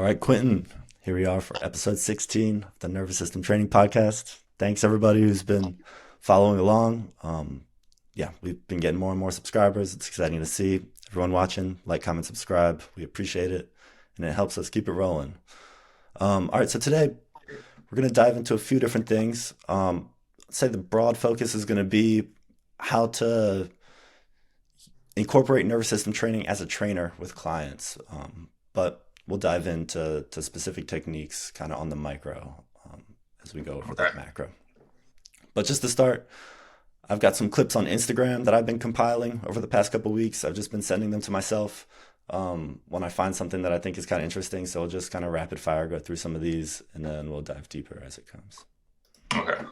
All right, Quentin, here we are for episode 16 of the Nervous System Training Podcast. Thanks, everybody who's been following along. Yeah, we've been getting more and more subscribers. It's exciting to see everyone watching. Like, comment, subscribe. We appreciate it, and it helps us keep it rolling. All right, so today we're going to dive into a few different things. I'd say the broad focus is going to be how to incorporate nervous system training as a trainer with clients. But we'll dive into specific techniques kind of on the micro as we go over Okay. that macro. But just to start, I've got some clips on Instagram that I've been compiling over the past couple weeks. I've just been sending them to myself when I find something that I think is kind of interesting. So we'll just kind of rapid fire go through some of these, and then we'll dive deeper as it comes. Okay.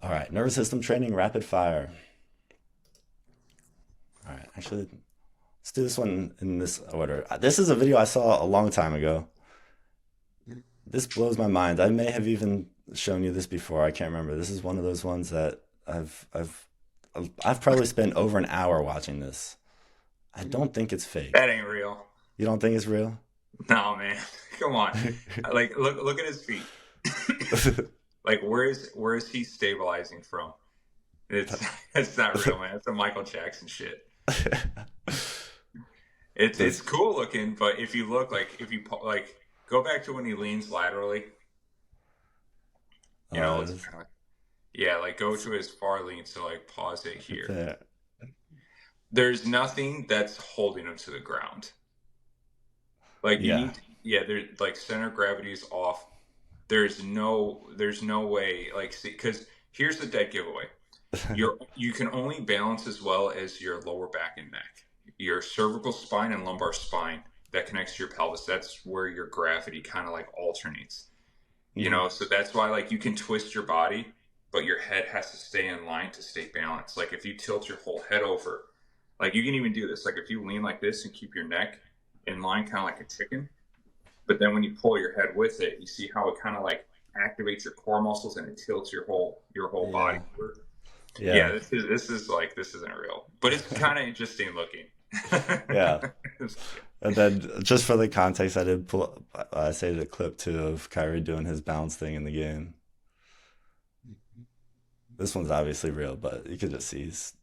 All right, nervous system training, rapid fire. All right, actually, let's do this one in this order. This is a video I saw a long time ago. This blows my mind. I may have even shown you this before. I can't remember. This is one of those ones that I've probably spent over an hour watching this. I don't think it's fake. That ain't real. You don't think it's real? No, man. Come on. Like, look at his feet. Like, where is he stabilizing from? It's not real, man. It's a Michael Jackson shit. It's cool looking, but if you look like like go back to when he leans laterally, it's kind of like go to his far lean. So like pause it here. there. There's nothing that's holding him to the ground. Like you Yeah. need, there's like center of gravity is off. There's no way. Like, see, because here's the dead giveaway. You can only balance as well as your lower back and neck, your cervical spine and lumbar spine that connects to your pelvis. That's where your gravity kind of like alternates. So that's why like you can twist your body, but your head has to stay in line to stay balanced. Like if you tilt your whole head over, like you can even do this. Like if you lean like this and keep your neck in line, kind of like a chicken. But then when you pull your head with it, you see how it kind of like activates your core muscles and it tilts your whole body. Yeah. This isn't real, but it's kind of interesting looking. Yeah. And then just for the context, I saved a clip too of Kyrie doing his bounce thing in the game. This one's obviously real, but you could just see he's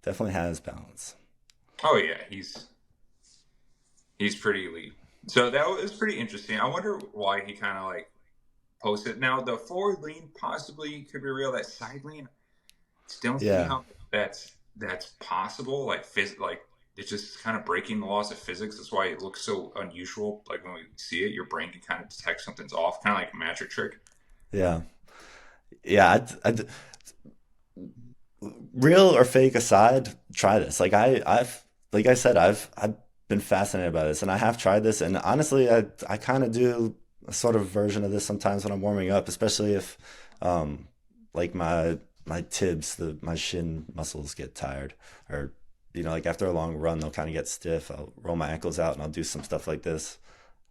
definitely has balance. Oh yeah, he's pretty elite. So that was pretty interesting. I wonder why he kind of like posted. Now the forward lean possibly could be real. That side lean, still see Yeah. how that's possible. Like like it's just kind of breaking the laws of physics. That's why it looks so unusual. Like when we see it, your brain can kind of detect something's off, kind of like a magic trick. Yeah. Yeah. Real or fake aside, try this. Like I said, I've been fascinated by this, and I have tried this, and honestly, I kind of do a sort of version of this sometimes when I'm warming up, especially if, like my tibs, my shin muscles get tired, or like after a long run, they'll kind of get stiff. I'll roll my ankles out, and I'll do some stuff like this.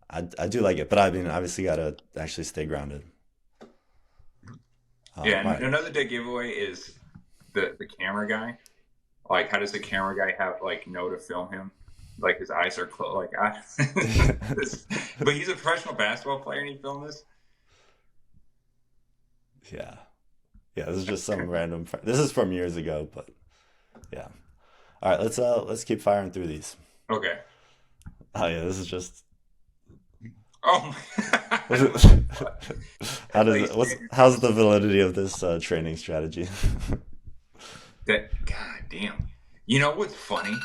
I do like it, but I mean, obviously, gotta actually stay grounded. Yeah, and Right. another dead giveaway is the camera guy. Like, how does the camera guy have like know to film him? Like his eyes are closed. Like, but he's a professional basketball player, and he filmed this. Yeah. Yeah, this is just some random. This is from years ago, but yeah. All right, let's keep firing through these. Okay. Oh yeah, this is just Oh, how does like, it, how's the validity of this training strategy? that. God damn. You know what's funny?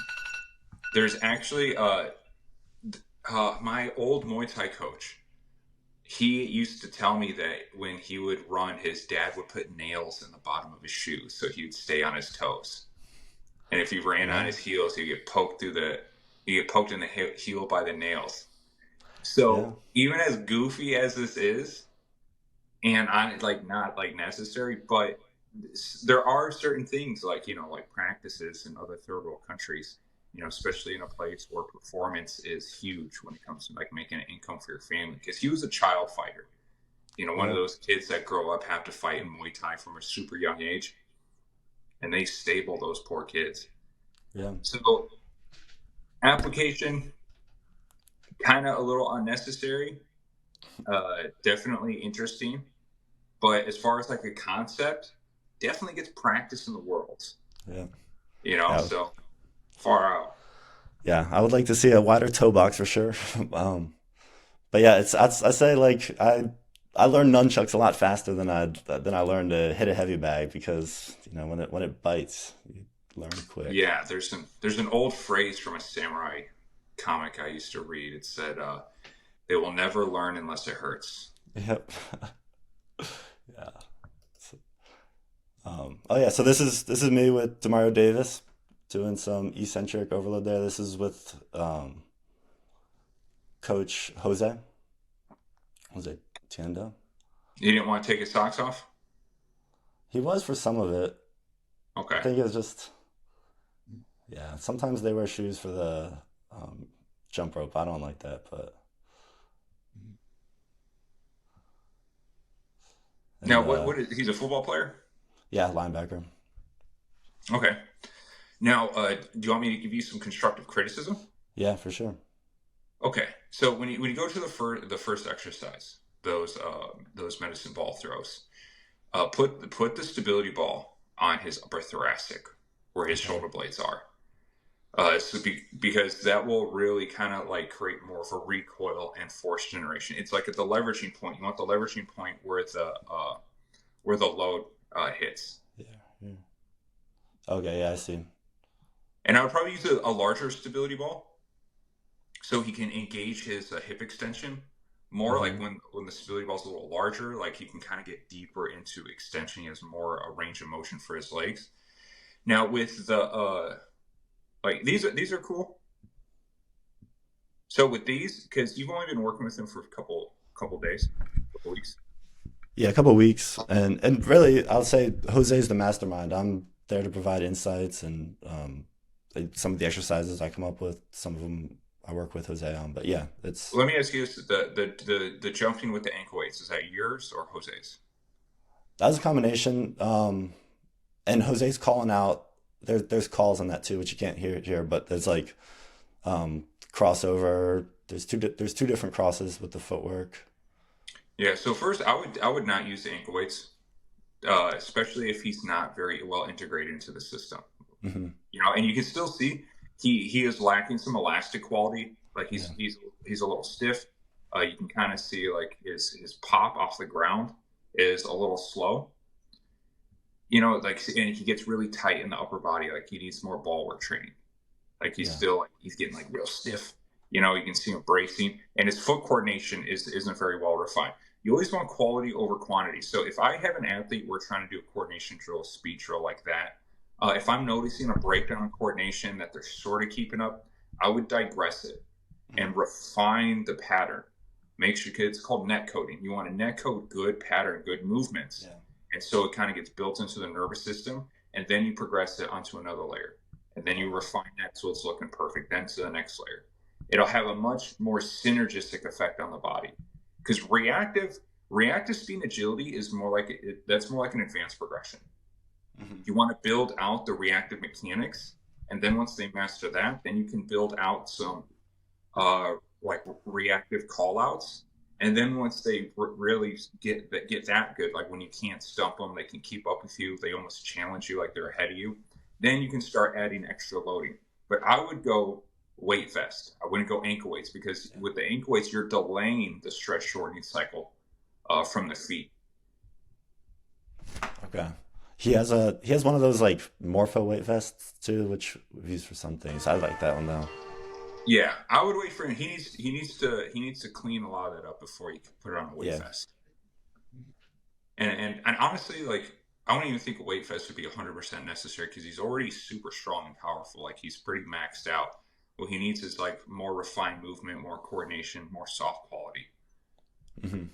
There's actually my old Muay Thai coach. He used to tell me that when he would run, his dad would put nails in the bottom of his shoes so he would stay on his toes. And if he ran on Yeah, his heels, he'd get poked in the heel by the nails. yeah, So even as goofy as this is, and I like not like necessary, but there are certain things like like practices in other third world countries, especially in a place where performance is huge when it comes to like making an income for your family. Because he was a child fighter, One of Yeah. those kids that grow up have to fight in Muay Thai from a super young age, and they stable those poor kids. Yeah. So application, kind of a little unnecessary, definitely interesting. But as far as like a concept, definitely gets practice in the world, Yeah. Yeah. so far out. Yeah. I would like to see a wider toe box for sure. But yeah, I say like I learned nunchucks a lot faster than I learned to hit a heavy bag because when it bites, you learn quick. Yeah, there's an old phrase from a samurai comic I used to read. It said, "They will never learn unless it hurts." Yep. Yeah. Oh yeah, so this is me with Demario Davis doing some eccentric overload there. This is with Coach Jose Tienda. You didn't want to take his socks off? He was for some of it. I Okay. think it was just yeah. Sometimes they wear shoes for the um, jump rope. I don't like that, but Now, and he's a football player? yeah, linebacker. Okay. Now, do you want me to give you some constructive criticism? Yeah, for sure. Okay. So when you go to the first exercise, those medicine ball throws, put the stability ball on his upper thoracic, where his Okay. shoulder blades are. Because that will really kind of like create more of a recoil and force generation. It's like at the leveraging point. You want the leveraging point where the load hits. Yeah. Yeah. Okay. Yeah, I see. And I would probably use a larger stability ball so he can engage his hip extension more. Like Hmm. when the stability ball is a little larger, like he can kind of get deeper into extension. He has more a range of motion for his legs. Now with the like these are cool. So with these, because you've only been working with them for a couple days, couple weeks. Yeah, a couple of weeks, and really, I'll say Jose's the mastermind. I'm there to provide insights and some of the exercises I come up with. Some of them I work with Jose on, but yeah, it's Let me ask you this: the jumping with the ankle weights, is that yours or Jose's? that was a combination. And Jose's calling out. There's calls on that too, which you can't hear it here, but there's like crossover. There's two different crosses with the footwork. Yeah. So first, I would not use the ankle weights, especially if he's not very well integrated into the system. Hmm. And you can still see he is lacking some elastic quality. Like Yeah, he's a little stiff. You can kind of see like his pop off the ground is a little slow. Like and he gets really tight in the upper body. Like he needs more ball work training. Like he's yeah, still like he's getting like real stiff. You can see him bracing, and his foot coordination isn't very well refined. You always want quality over quantity. So if I have an athlete we're trying to do a coordination drill, speed drill like that, if I'm noticing a breakdown in coordination that they're sort of keeping up, I would digress it hmm, and refine the pattern. Make sure it's called net coding. You want to net code good pattern, good movements, yeah, and so it kind of gets built into the nervous system, and then you progress it onto another layer, and then you okay, refine that so it's looking perfect. Then to the next layer, it'll have a much more synergistic effect on the body because reactive speed and agility is more like that's more like an advanced progression. hmm, You want to build out the reactive mechanics, and then once they master that, then you can build out some like reactive callouts. And then once they really get that good, like when you can't stump them, they can keep up with you. They almost challenge you, like they're ahead of you. Then you can start adding extra loading. But I would go weight vest. I wouldn't go ankle weights because yeah, with the ankle weights, you're delaying the stress shortening cycle from the feet. okay. He has one of those like morpho weight vests too, which we've used for some things. I like that one though. Yeah, I would wait for him. He needs to clean a lot of that up before you can put it on a weight Yeah, vest. And honestly, like I don't even think a weight vest would be 100% necessary because he's already super strong and powerful. Like he's pretty maxed out. What he needs is like more refined movement, more coordination, more soft quality. hmm,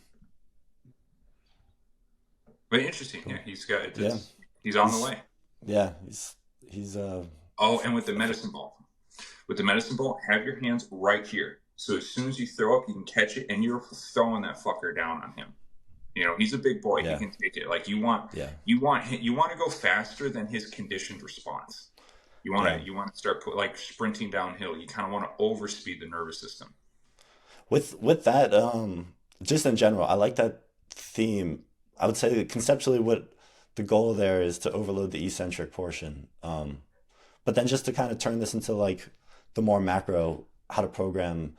But interesting, yeah. cool. He's got it. Yeah, He's on the he's way. yeah he's Oh, f- and with the f- medicine ball, have your hands right here. So as soon as you throw up, you can catch it, and you're throwing that fucker down on him. He's a big boy. He Yeah. can take it. Like Yeah. you want to go faster than his conditioned response. Yeah. You want to start like sprinting downhill. You kind of want to overspeed the nervous system. With that, just in general, I like that theme. I would say that conceptually, what the goal there is to overload the eccentric portion. But then just to kind of turn this into like the more macro, how to program,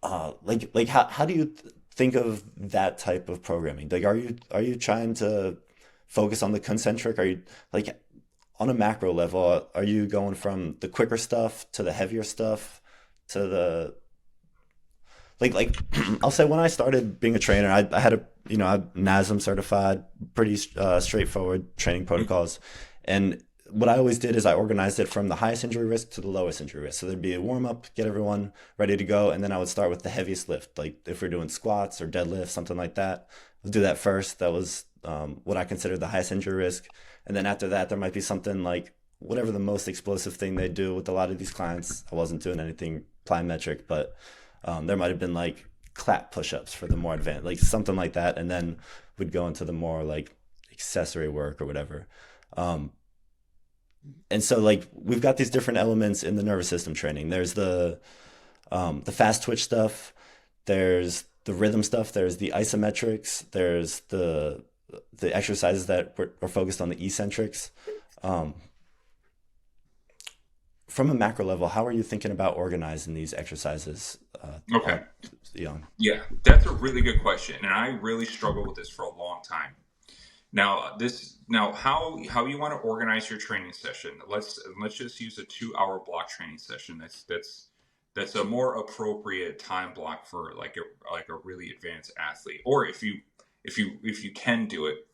like how do you think of that type of programming? Like, are you trying to focus on the concentric? Are you like on a macro level? Are you going from the quicker stuff to the heavier stuff to the like I'll say when I started being a trainer, I had a I'm NASM certified, pretty straightforward training protocols, and what I always did is I organized it from the highest injury risk to the lowest injury risk. So there'd be a warm up, get everyone ready to go, and then I would start with the heaviest lift, like if we're doing squats or deadlifts, something like that. I'll do that first. That was what I considered the highest injury risk, and then after that, there might be something like whatever the most explosive thing they do with a lot of these clients. I wasn't doing anything plyometric, but there might have been like clap push-ups for the more advanced, like something like that, and then we'd go into the more like accessory work or whatever. Um, and so like we've got these different elements in the nervous system training. There's the fast twitch stuff. There's the rhythm stuff. There's the isometrics. There's the exercises that are focused on the eccentrics. Um, from a macro level, how are you thinking about organizing these exercises? Okay. On you know, Yeah, that's a really good question, and I really struggled with this for a long time. Now how you want to organize your training session? Let's just use a 2 hour block training session. That's a more appropriate time block for like a really advanced athlete, or if you can do it.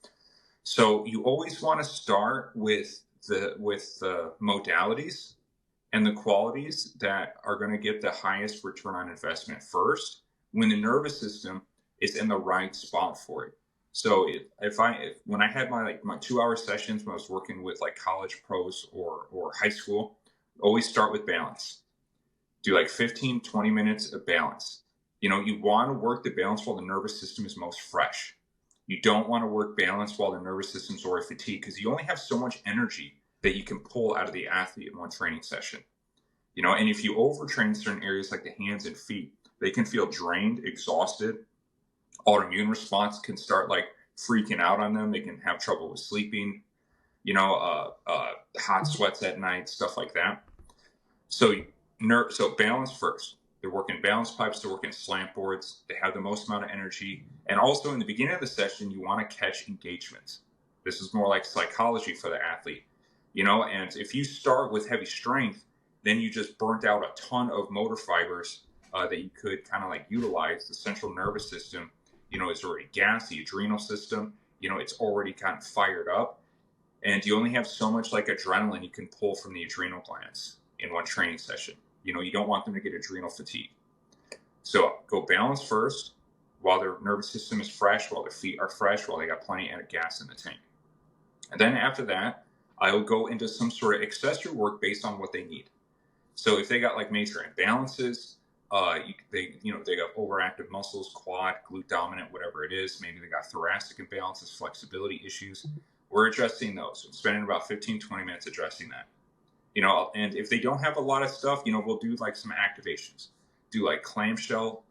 So you always want to start with the modalities and the qualities that are going to get the highest return on investment first when the nervous system is in the right spot for it. So when I had my 2 hour sessions when I was working with like college pros or high school, always start with balance. Do like 15-20 minutes of balance. You want to work the balance while the nervous system is most fresh. You don't want to work balance while the nervous system's already fatigued, because you only have so much energy that you can pull out of the athlete in one training session. And if you overtrain certain areas like the hands and feet, they can feel drained, exhausted. Autoimmune response can start like freaking out on them. They can have trouble with sleeping, hot sweats at night, stuff like that. So so balance first. They're working balance pipes, they're working slant boards, they have the most amount of energy. And also in the beginning of the session, you want to catch engagement. This is more like psychology for the athlete. And if you start with heavy strength, then you just burnt out a ton of motor fibers that you could kind of like utilize. The central nervous system, is already gassed. The adrenal system, it's already kind of fired up. And you only have so much like adrenaline you can pull from the adrenal glands in one training session. You don't want them to get adrenal fatigue. So go balance first while their nervous system is fresh, while their feet are fresh, while they got plenty of gas in the tank. And then after that, I'll go into some sort of accessory work based on what they need. So if they got like major imbalances, they got overactive muscles, quad, glute dominant, whatever it is. Maybe they got thoracic imbalances, flexibility issues. We're addressing those. I'm spending about 15-20 minutes addressing that. And if they don't have a lot of stuff, we'll do like some activations. Do like clamshells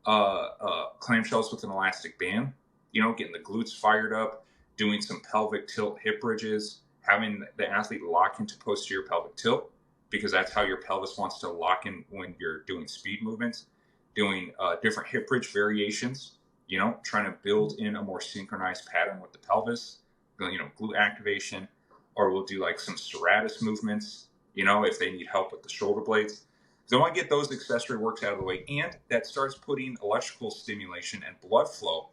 with an elastic band, getting the glutes fired up, doing some pelvic tilt hip bridges, having the athlete lock into posterior pelvic tilt, because that's how your pelvis wants to lock in when you're doing speed movements, doing different hip bridge variations, trying to build in a more synchronized pattern with the pelvis, glute activation, or we'll do like some serratus movements, if they need help with the shoulder blades. So I want to get those accessory works out of the way, and that starts putting electrical stimulation and blood flow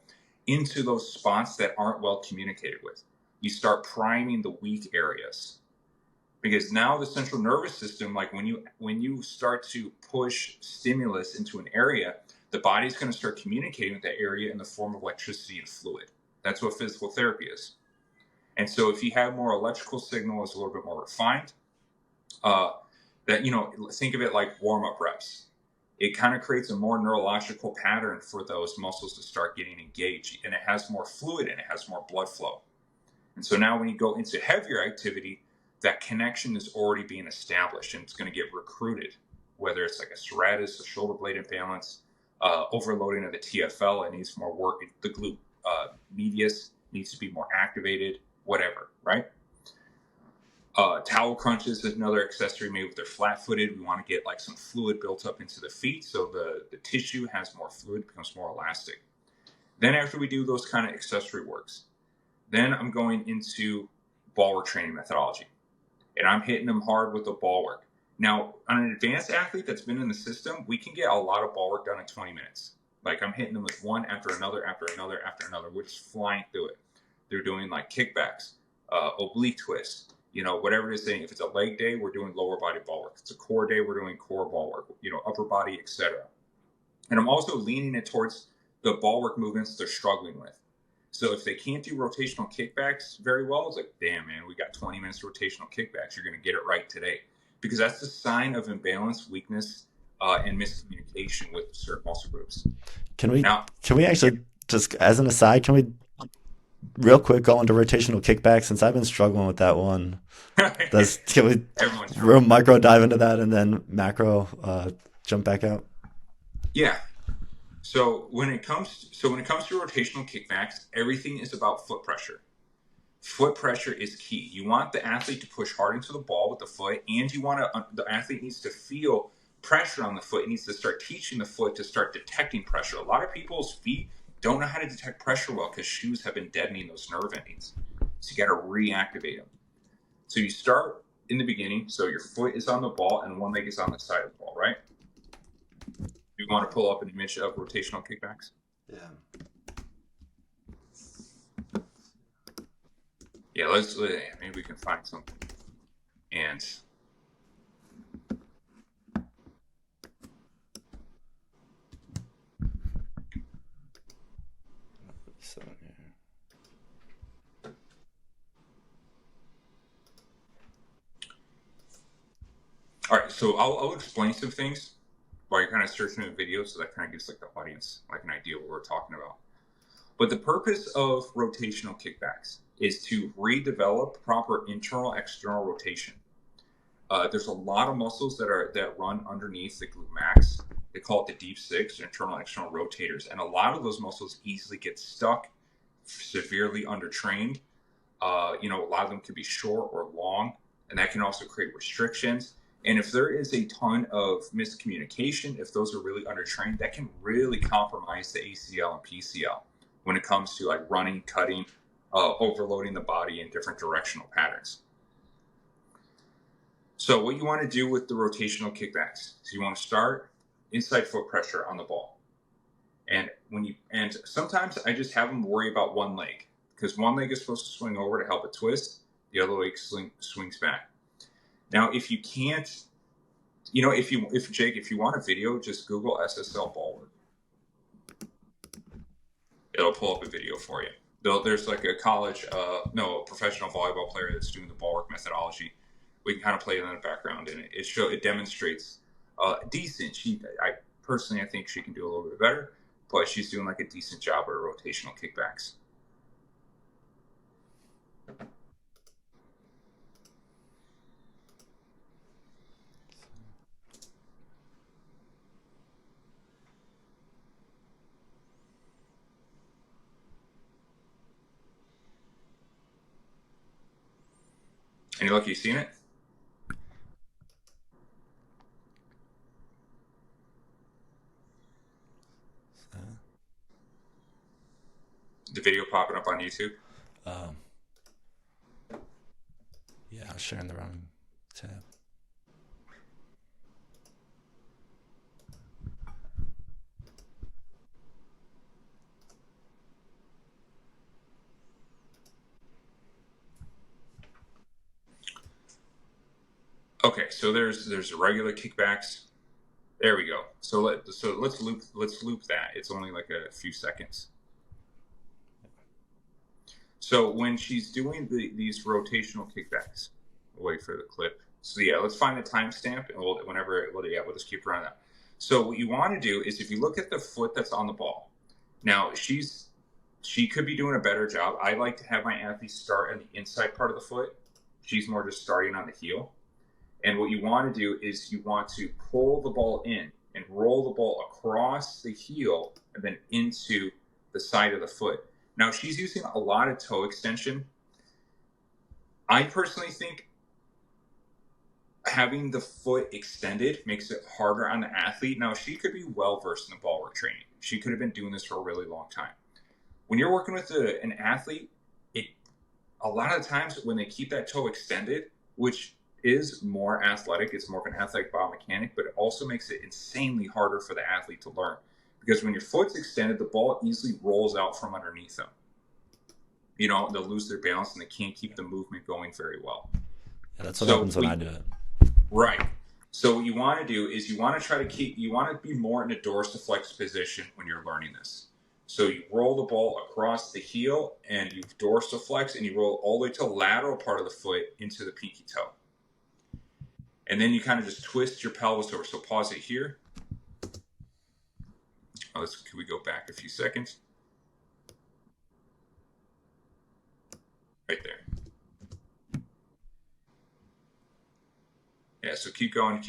into those spots that aren't well communicated with. You start priming the weak areas, because now the central nervous system, like when you start to push stimulus into an area, the body's going to start communicating with that area in the form of electricity and fluid. That's what physical therapy is. And so if you have more electrical signal, is a little bit more refined, think of it like warm-up reps. it kind of creates a more neurological pattern for those muscles to start getting engaged, and it has more fluid and it has more blood flow. And so now when you go into heavier activity, that connection is already being established and it's going to get recruited, whether it's like a serratus, a shoulder blade imbalance, overloading of the TFL, it needs more work. The glute medius needs to be more activated, whatever, right? Towel crunches is another accessory made with their flat-footed. We want to get like some fluid built up into the feet so the tissue has more fluid, becomes more elastic. Then after we do those kind of accessory works, then I'm going into ball work training methodology. And I'm hitting them hard with the ball work. Now, on an advanced athlete that's been in the system, we can get a lot of ball work done in 20 minutes. Like I'm hitting them with one after another, after another, after another. We're just flying through it. They're doing like kickbacks, oblique twists, whatever it is saying. If it's a leg day, we're doing lower body ball work. If it's a core day, we're doing core ball work, upper body, etc. And I'm also leaning it towards the ball work movements they're struggling with. So if they can't do rotational kickbacks very well, it's like, damn, man, we got 20 minutes of rotational kickbacks. You're going to get it right today. Because that's the sign of imbalance, weakness, and miscommunication with certain muscle groups. Can we actually, just as an aside, can we real quick go into rotational kickback, since I've been struggling with that one? Can we real micro dive into that and then macro jump back out? Yeah. So when it comes to rotational kickbacks, everything is about foot pressure. Foot pressure is key. You want the athlete to push hard into the ball with the foot, and the athlete needs to feel pressure on the foot. It needs to start teaching the foot to start detecting pressure. A lot of people's feet don't know how to detect pressure well because shoes have been deadening those nerve endings. So you got to reactivate them. So you start in the beginning. So your foot is on the ball and one leg is on the side of the ball, right? You want to pull up an image of rotational kickbacks? Yeah. Yeah, maybe we can find something. And all right, so I'll explain some things while you're kind of searching the video, so that kind of gives like the audience like an idea what we're talking about. But the purpose of rotational kickbacks is to redevelop proper internal-external rotation. There's a lot of muscles that run underneath the glute max. They call it the deep six, internal-external rotators, and a lot of those muscles easily get stuck, severely undertrained. A lot of them could be short or long, and that can also create restrictions. And if there is a ton of miscommunication, if those are really undertrained, that can really compromise the ACL and PCL when it comes to like running, cutting, overloading the body in different directional patterns. So what you want to do with the rotational kickbacks is you want to start inside foot pressure on the ball. And sometimes I just have them worry about one leg, because one leg is supposed to swing over to help it twist, the other leg swings back. Now, if you can't, if you want a video, just Google SSL ball work. It'll pull up a video for you. There's like a professional volleyball player that's doing the ball work methodology. We can kind of play it in the background, and it demonstrates decent. I personally think she can do a little bit better, but she's doing like a decent job at rotational kickbacks. Any luck you've seen it? The video popping up on YouTube? Yeah, I was sharing the wrong tab. Okay, so there's the regular kickbacks. There we go. So let's loop that. It's only like a few seconds. So when she's doing these rotational kickbacks, we'll wait for the clip. So yeah, let's find the timestamp, and we'll just keep running that. So what you want to do is if you look at the foot that's on the ball, now she could be doing a better job. I like to have my athletes start on the inside part of the foot. She's more just starting on the heel. And what you want to do is you want to pull the ball in and roll the ball across the heel and then into the side of the foot. Now she's using a lot of toe extension. I personally think having the foot extended makes it harder on the athlete. Now she could be well versed in the ball work training. She could have been doing this for a really long time. When you're working with an athlete, it a lot of the times when they keep that toe extended, which is more athletic, it's more of an athletic biomechanic, but it also makes it insanely harder for the athlete to learn. Because when your foot's extended, the ball easily rolls out from underneath them. They'll lose their balance and they can't keep the movement going very well. Yeah, that's what So happens when I do it. right. So what you want to do is you want to be more in a dorsiflex position when you're learning this. So you roll the ball across the heel and you dorsiflex and you roll all the way to the lateral part of the foot into the pinky toe. And then you kind of just twist your pelvis over. So pause it here. Can we go back a few seconds? Right there. Yeah, so keep going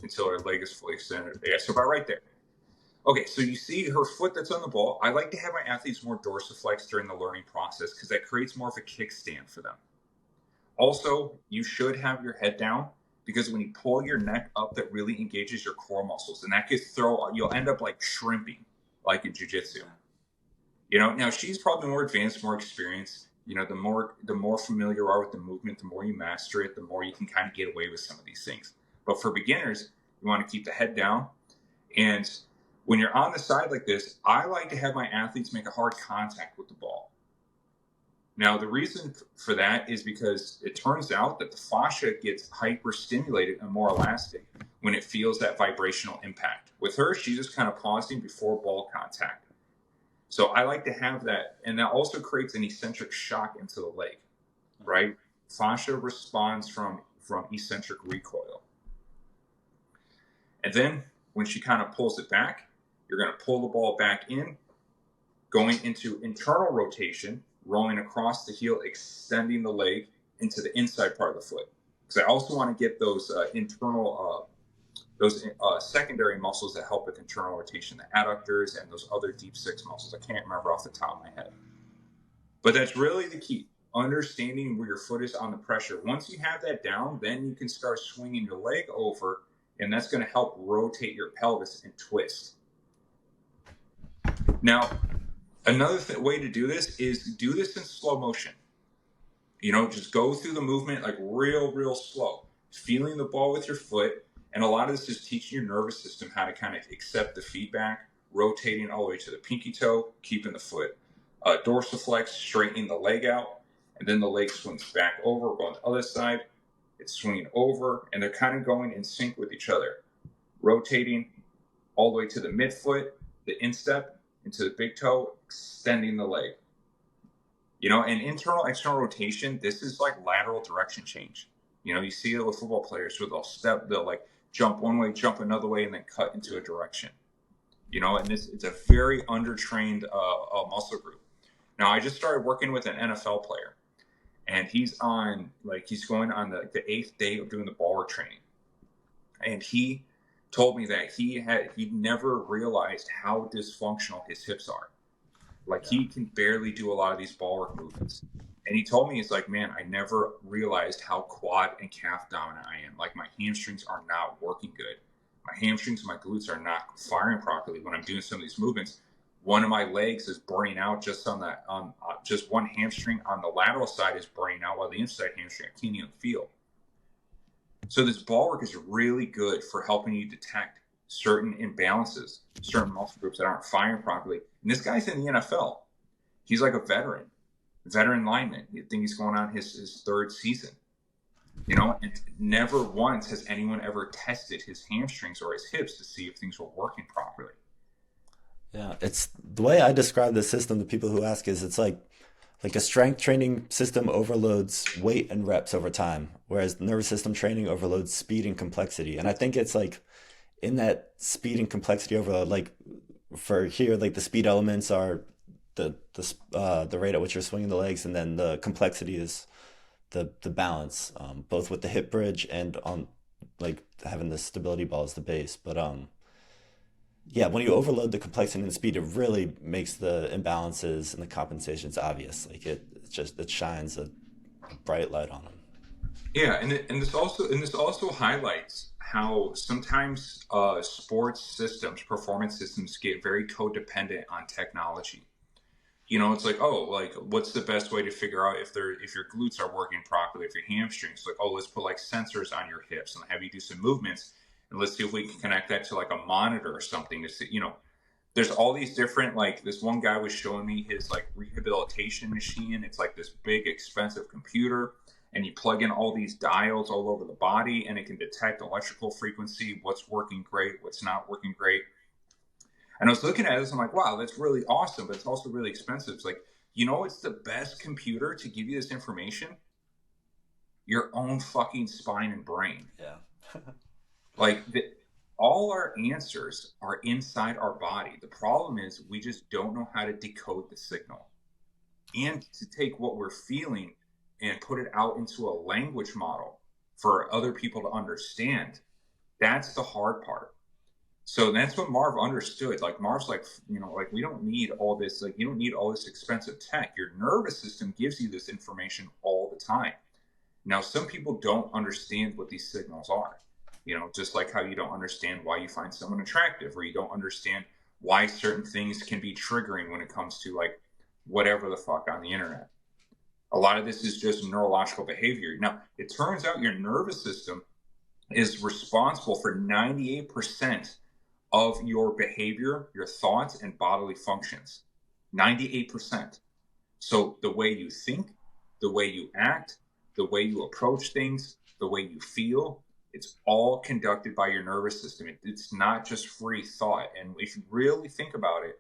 until our leg is fully extended. Yeah, so about right there. Okay, so you see her foot that's on the ball. I like to have my athletes more dorsiflex during the learning process because that creates more of a kickstand for them. Also, you should have your head down because when you pull your neck up, that really engages your core muscles, and that could you'll end up like shrimping, like in jiu-jitsu. Now she's probably more advanced, more experienced. The more familiar you are with the movement, the more you master it, the more you can kind of get away with some of these things. But for beginners, you want to keep the head down. And when you're on the side like this, I like to have my athletes make a hard contact with the ball. Now, the reason for that is because it turns out that the fascia gets hyper-stimulated and more elastic when it feels that vibrational impact. With her, she's just kind of pausing before ball contact. So I like to have that, and that also creates an eccentric shock into the leg, right? Fascia responds from eccentric recoil. And then when she kind of pulls it back, you're going to pull the ball back in, going into internal rotation, rolling across the heel, extending the leg into the inside part of the foot. Because I also want to get those secondary muscles that help with internal rotation, the adductors and those other deep six muscles. I can't remember off the top of my head. But that's really the key, understanding where your foot is on the pressure. Once you have that down, then you can start swinging your leg over, and that's going to help rotate your pelvis and twist. Now, another way to do this is do this in slow motion. Just go through the movement like real slow, feeling the ball with your foot. And a lot of this is teaching your nervous system how to kind of accept the feedback, rotating all the way to the pinky toe, keeping the foot dorsiflex, straightening the leg out, and then the leg swings back over, go on the other side. It's swinging over, and they're kind of going in sync with each other, rotating all the way to the midfoot, the instep, into the big toe, extending the leg. And internal, external rotation, this is like lateral direction change. You see it with football players where they'll like jump one way, jump another way, and then cut into a direction. And it's a very undertrained muscle group. Now, I just started working with an NFL player, and he's going on the 8th day of doing the ball work training. And he told me that he never realized how dysfunctional his hips are. He can barely do a lot of these ball work movements. And he told me, it's like, man, I never realized how quad and calf dominant I am. Like, my hamstrings are not working good. My hamstrings and my glutes are not firing properly when I'm doing some of these movements. One of my legs is burning out just just one hamstring on the lateral side is burning out, while the inside hamstring I can't even feel. So this ball work is really good for helping you detect certain imbalances, certain muscle groups that aren't firing properly. And this guy's in the NFL. He's like a veteran lineman. I think he's going on his 3rd season. And never once has anyone ever tested his hamstrings or his hips to see if things were working properly. Yeah, it's the way I describe the system to people who ask is it's like a strength training system overloads weight and reps over time, whereas nervous system training overloads speed and complexity. And I think it's like in that speed and complexity overload, like for here, like the speed elements are the rate at which you're swinging the legs, and then the complexity is the balance, both with the hip bridge and on like having the stability ball as the base. But yeah, when you overload the complexity and the speed, it really makes the imbalances and the compensations obvious. Like it shines a bright light on them. Yeah, and this also highlights how sometimes sports systems, performance systems, get very codependent on technology. You know, it's like, oh, like what's the best way to figure out if your glutes are working properly, if your hamstrings, like, oh, let's put like sensors on your hips and have you do some movements, and let's see if we can connect that to like a monitor or something to see, you know, there's all these different, like this one guy was showing me his like rehabilitation machine. It's like this big expensive computer, and you plug in all these dials all over the body, and it can detect electrical frequency, what's working great, what's not working great. And I was looking at this, I'm like, wow, that's really awesome, but it's also really expensive. It's like, you know, it's the best computer to give you this information, your own fucking spine and brain. Yeah. Like all our answers are inside our body. The problem is we just don't know how to decode the signal and to take what we're feeling and put it out into a language model for other people to understand. That's the hard part. So that's what Marv understood. Like Marv's like, you know, like we don't need all this, like you don't need all this expensive tech. Your nervous system gives you this information all the time. Now, some people don't understand what these signals are. You know, just like how you don't understand why you find someone attractive, or you don't understand why certain things can be triggering when it comes to like whatever the fuck on the internet. A lot of this is just neurological behavior. Now, it turns out your nervous system is responsible for 98% of your behavior, your thoughts, and bodily functions. 98%. So the way you think, the way you act, the way you approach things, the way you feel, it's all conducted by your nervous system. It's not just free thought. And if you really think about it,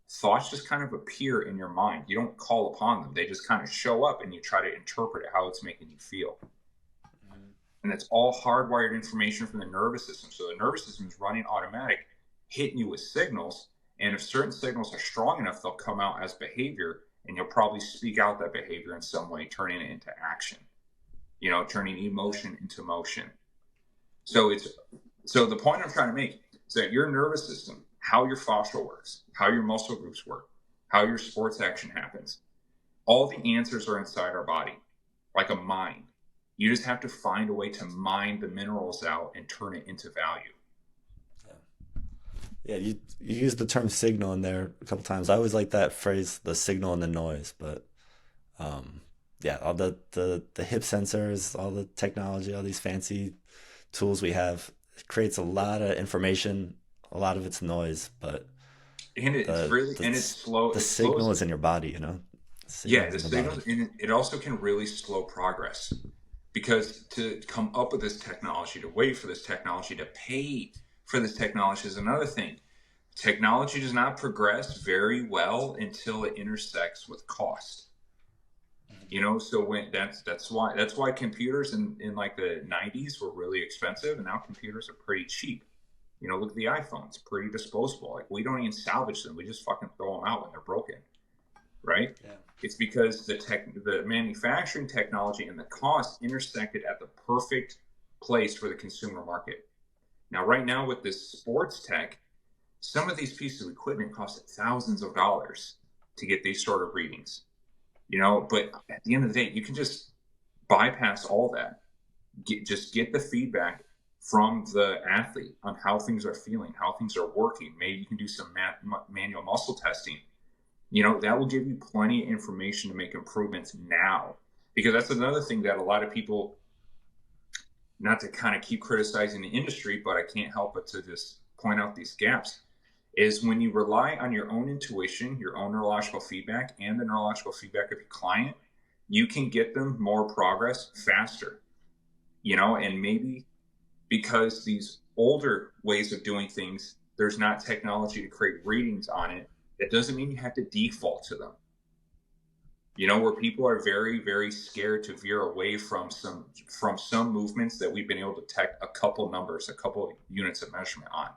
thoughts just kind of appear in your mind. You don't call upon them. They just kind of show up and you try to interpret how it's making you feel. And it's all hardwired information from the nervous system. So the nervous system is running automatic, hitting you with signals. And if certain signals are strong enough, they'll come out as behavior, and you'll probably speak out that behavior in some way, turning it into action, you know, turning emotion into motion. So the point I'm trying to make is that your nervous system, how your fascia works, how your muscle groups work, how your sports action happens, all the answers are inside our body, like a mine. You just have to find a way to mine the minerals out and turn it into value. Yeah, you used the term signal in there a couple times. I always like that phrase, the signal and the noise. But yeah, all the hip sensors, all the technology, all these fancy tools we have, it creates a lot of information. A lot of it's noise, but And it's the really, and it's slow. the It slows. signal is in your body. You know, the Yeah, signal is the in the body. signals, and it also can really slow progress, because to come up with this technology, to wait for this technology, to pay for this technology is another thing. Technology does not progress very well until it intersects with cost. You know, so when that's why computers in like the 90s were really expensive, and now computers are pretty cheap. You know, look at the iPhone; it's pretty disposable. Like we don't even salvage them; we just fucking throw them out when they're broken, right? Yeah. It's because the manufacturing technology and the cost intersected at the perfect place for the consumer market. Now, right now with this sports tech, some of these pieces of equipment cost thousands of dollars to get these sort of readings, you know, but at the end of the day, you can just bypass all that. Just get the feedback from the athlete on how things are feeling, how things are working. Maybe you can do some manual muscle testing. You know, that will give you plenty of information to make improvements now. Because that's another thing that a lot of people, not to kind of keep criticizing the industry, but I can't help but to just point out these gaps, is when you rely on your own intuition, your own neurological feedback, and the neurological feedback of your client, you can get them more progress faster, you know, and maybe because these older ways of doing things, there's not technology to create readings on it. It doesn't mean you have to default to them. Where people are very, very scared to veer away from some movements that we've been able to detect a couple numbers, a couple units of measurement on.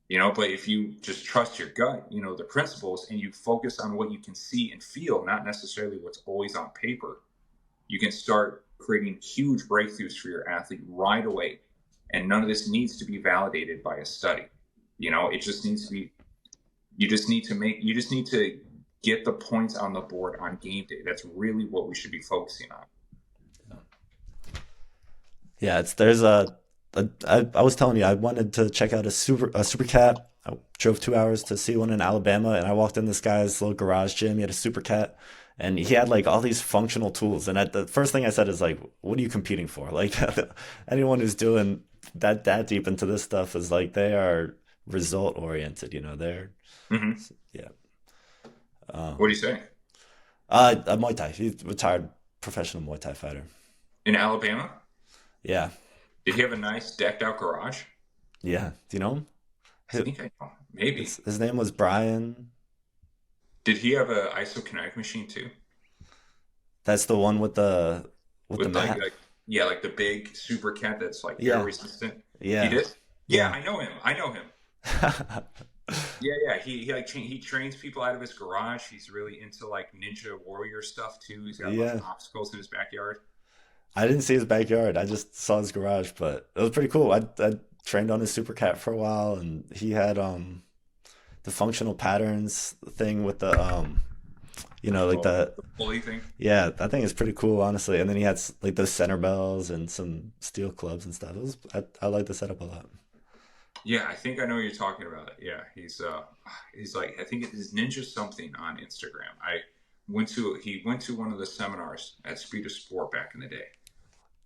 But if you just trust your gut, the principles, and you focus on what you can see and feel, not necessarily what's always on paper, you can start creating huge breakthroughs for your athlete right away. And none of this needs to be validated by a study. It just needs to be, you just need to get the points on the board on game day. That's really what we should be focusing on. Yeah, I was telling you I wanted to check out a super cat. I drove 2 hours to see one in Alabama, and I walked in this guy's little garage gym. He had a super cat, and he had like all these functional tools. And the first thing I said is like, "What are you competing for?" Like anyone who's doing that deep into this stuff is like they are result oriented. They're Hmm. yeah. What do Um, you say? a Muay Thai. He's a retired professional Muay Thai fighter. In Alabama? Yeah, Did he have a nice decked out garage? yeah. Do you know him? I think I know. Maybe. His name was Brian. Did he have a isokinetic machine too? That's the one with the With like mat. like yeah, like the big super cat that's like air Yeah, resistant. He yeah, did? Yeah, yeah, I know him. I know him. Yeah, yeah. He trains people out of his garage. He's really into like ninja warrior stuff too. He's got a bunch of yeah. obstacles in his backyard. I didn't see his backyard. I just saw his garage, but it was pretty cool. I trained on his super cat for a while, and he had the functional patterns thing with the like Oh, the the pulley thing. yeah, that thing is pretty cool, honestly. And then he had like those center bells and some steel clubs and stuff. I like the setup a lot. Yeah, I think I know what you're talking about. Yeah, he's like I think it is Ninja something on Instagram. He went to one of the seminars at Speed of Sport back in the day.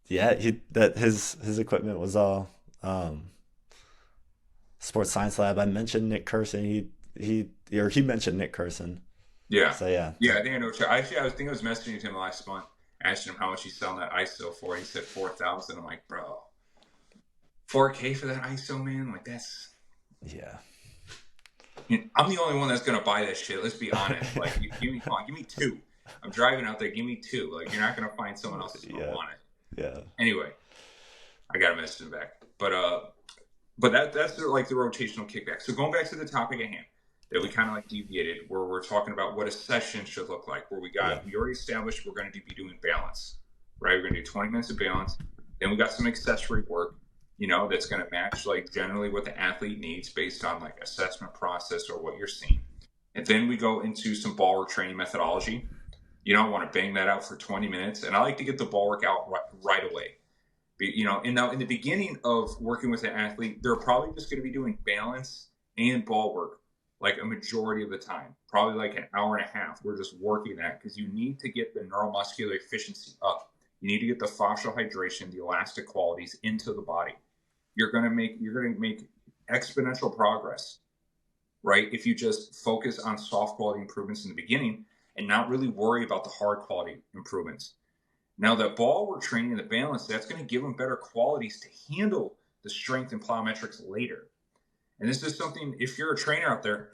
Yeah, his equipment was all um sports science lab. I mentioned Nick Curson. He mentioned Nick Curson. Yeah, So yeah, yeah, I think I know. Actually, I was thinking I was messaging him last month, asking him how much he's selling that ISO for. He said 4,000. I'm like, bro, 4K for that ISO, man? Like that's. yeah, I'm the only one that's gonna buy this shit. Let's be honest. Like, come on, give me two. I'm driving out there. Give me two. Like, you're not gonna find someone else that's gonna yeah, want it. yeah, Anyway, I got to message him back. But that's like the rotational kickback. So going back to the topic at hand, that we yeah, kind of like deviated, where we're talking about what a session should look like. Where yeah, we already established we're going to be doing balance, right? We're going to do 20 minutes of balance. Then we got some accessory work, that's going to match like generally what the athlete needs based on like assessment process or what you're seeing. And then we go into some ball work training methodology. I want to bang that out for 20 minutes, and I like to get the ball work out right away. And now in the beginning of working with an athlete, they're probably just going to be doing balance and ball work like a majority of the time, probably like an hour and a half. We're just working that because you need to get the neuromuscular efficiency up. You need to get the fascial hydration, the elastic qualities into the body. You're going to make exponential progress, right? If you just focus on soft quality improvements in the beginning and not really worry about the hard quality improvements. Now, the ball we're training, the balance, that's going to give them better qualities to handle the strength and plyometrics later. And this is something, if you're a trainer out there,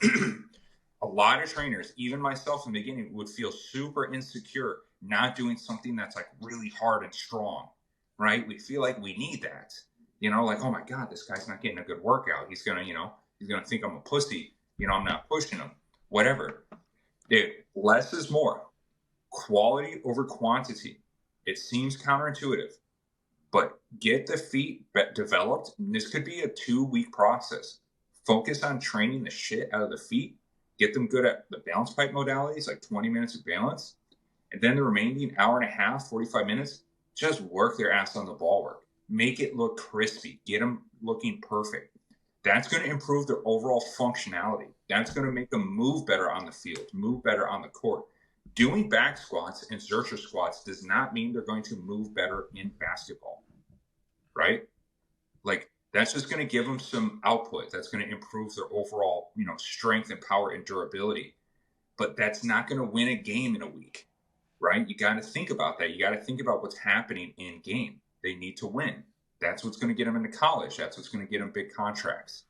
a lot of trainers, even myself in the beginning, would feel super insecure not doing something that's like really hard and strong, right? We feel like we need that, like, oh my God, this guy's not getting a good workout. He's going to think I'm a pussy. I'm not pushing him, whatever. Less is more, quality over quantity. It seems counterintuitive, but get the feet developed. And this could be a 2-week process. Focus on training the shit out of the feet. Get them good at the balance pipe modalities, like 20 minutes of balance. And then the remaining hour and a half, 45 minutes, just work their ass on the ball work. Make it look crispy. Get them looking perfect. That's going to improve their overall functionality. That's going to make them move better on the field, move better on the court. Doing back squats and Zercher squats does not mean they're going to move better in basketball, right? Like that's just going to give them some output. That's going to improve their overall, strength and power and durability. But that's not going to win a game in a week, right? You got to think about that. You got to think about what's happening in game. They need to win. That's what's going to get them into college. That's what's going to get them big contracts.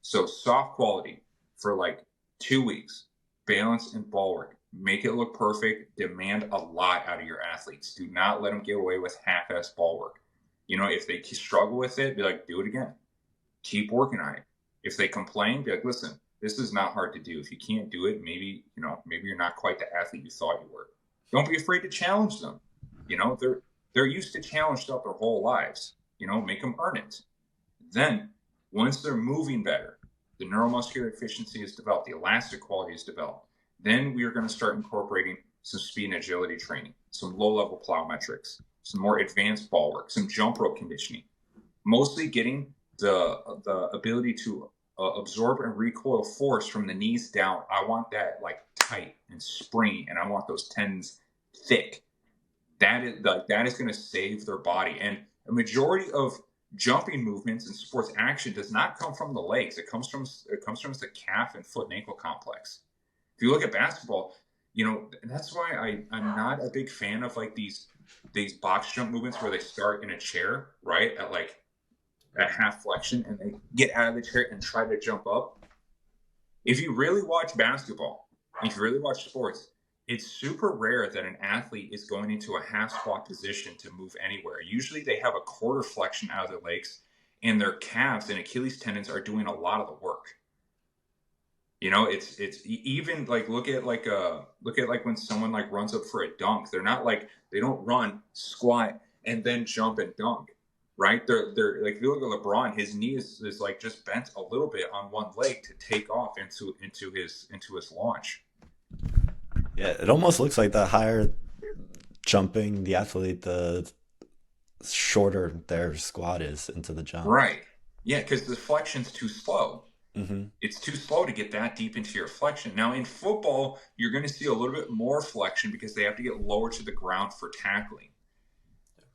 So soft quality for like 2 weeks, balance and ball work. make it look perfect, demand a lot out of your athletes. Do not let them get away with half-ass ball work. If they struggle with it, be like, do it again. Keep working on it. If they complain, be like, listen, this is not hard to do. If you can't do it, maybe you're not quite the athlete you thought you were. Don't be afraid to challenge them. They're used to challenge stuff their whole lives. Make them earn it. Then, once they're moving better, the neuromuscular efficiency is developed, the elastic quality is developed. Then we are going to start incorporating some speed and agility training, some low-level plyometrics, some more advanced ball work, some jump rope conditioning. Mostly getting the ability to absorb and recoil force from the knees down. I want that like tight and springy, and I want those tendons thick. That is going to save their body. And a majority of jumping movements and sports action does not come from the legs. It comes from the calf and foot and ankle complex. If you look at basketball, that's why I'm not a big fan of like these box jump movements where they start in a chair, right, at half flexion, and they get out of the chair and try to jump up. If you really watch basketball, if you really watch sports, it's super rare that an athlete is going into a half squat position to move anywhere. Usually they have a quarter flexion out of their legs, and their calves and Achilles tendons are doing a lot of the work. It's even like look at when someone like runs up for a dunk. They don't run, squat, and then jump and dunk. Right? They're like, if you look at LeBron, his knee is like just bent a little bit on one leg to take off into his launch. Yeah, it almost looks like the higher jumping the athlete, the shorter their squat is into the jump. Right. Yeah, because the flexion's too slow. Mm-hmm. It's too slow to get that deep into your flexion. Now in football, you're going to see a little bit more flexion because they have to get lower to the ground for tackling.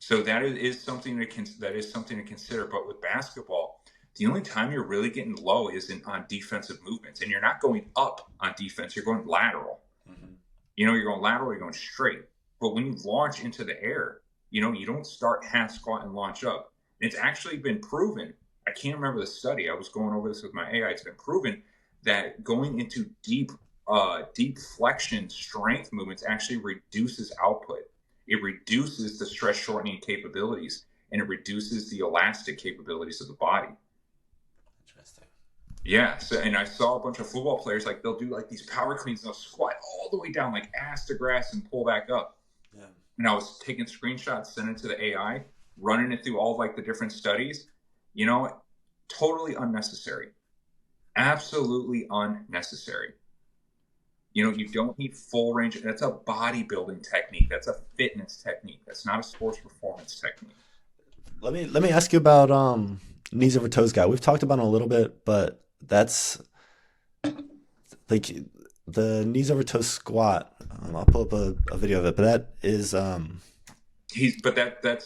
So that is something to consider. But with basketball, the only time you're really getting low is on defensive movements, and you're not going up on defense. You're going lateral. Mm-hmm. You're going lateral. You're going straight. But when you launch into the air, you don't start half squat and launch up. And it's actually been proven. I can't remember the study. I was going over this with my AI. It's been proven that going into deep flexion strength movements actually reduces output. It reduces the stress shortening capabilities, and it reduces the elastic capabilities of the body. Interesting. Yeah. So, and I saw a bunch of football players, like they'll do like these power cleans, they'll squat all the way down, like ass to grass, and pull back up. Yeah. And I was taking screenshots, sending it to the AI, running it through all like the different studies. Totally unnecessary. Absolutely unnecessary. You don't need full range. That's a bodybuilding technique. That's a fitness technique. That's not a sports performance technique. Let me ask you about knees over toes guy. We've talked about it a little bit, but that's like the knees over toes squat. I'll pull up a video of it, but that is that's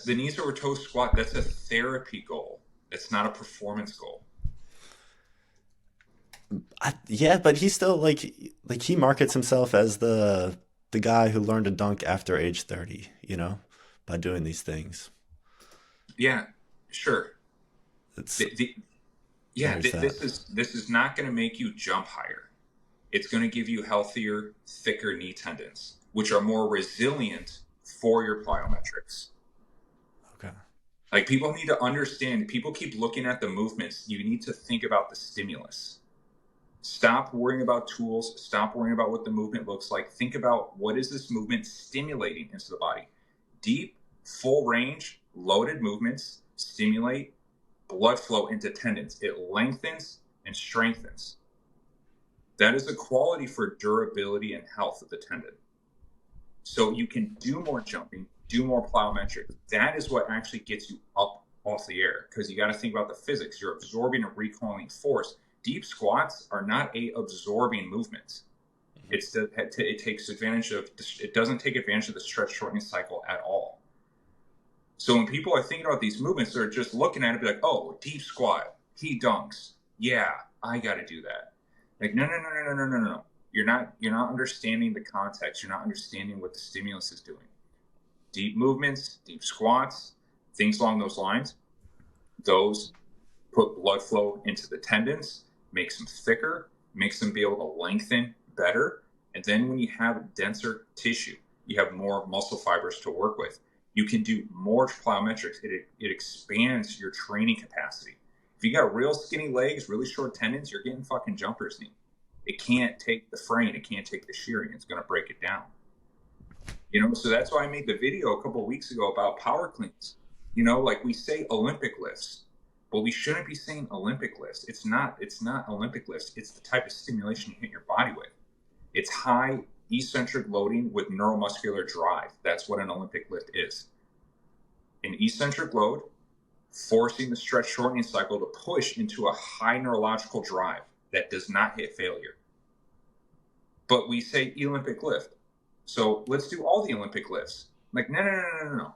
the knees over toes squat. That's a therapy goal. It's not a performance goal. Yeah, but he's still like he markets himself as the guy who learned to dunk after age 30, by doing these things. Yeah, sure. This is not going to make you jump higher. It's going to give you healthier, thicker knee tendons, which are more resilient for your plyometrics. Okay. Like people need to understand, people keep looking at the movements. You need to think about the stimulus. Stop worrying about tools. Stop worrying about what the movement looks like. Think about what is this movement stimulating into the body. Deep, full range, loaded movements stimulate blood flow into tendons. It lengthens and strengthens. That is a quality for durability and health of the tendon. So you can do more jumping, do more plyometrics. That is what actually gets you up off the air, because you got to think about the physics. You're absorbing and recoiling force. Deep squats are not a absorbing movement. It doesn't take advantage of the stretch shortening cycle at all. So when people are thinking about these movements, they're just looking at it, be like, oh, deep squat, he dunks. Yeah, I got to do that. Like, no. You're not understanding the context. You're not understanding what the stimulus is doing. Deep movements, deep squats, things along those lines, those put blood flow into the tendons, makes them thicker, makes them be able to lengthen better, And then when you have denser tissue, you have more muscle fibers to work with. You can do more plyometrics. It expands your training capacity. If you got real skinny legs, really short tendons, you're getting fucking jumper's knee. It can't take the fraying. It can't take the shearing. It's going to break it down. So that's why I made the video a couple of weeks ago about power cleans. Like we say Olympic lifts, but we shouldn't be saying Olympic lifts. It's not Olympic lifts. It's the type of stimulation you hit your body with. It's high eccentric loading with neuromuscular drive. That's what an Olympic lift is. An eccentric load forcing the stretch shortening cycle to push into a high neurological drive that does not hit failure. But we say Olympic lift. So let's do all the Olympic lifts. Like, no.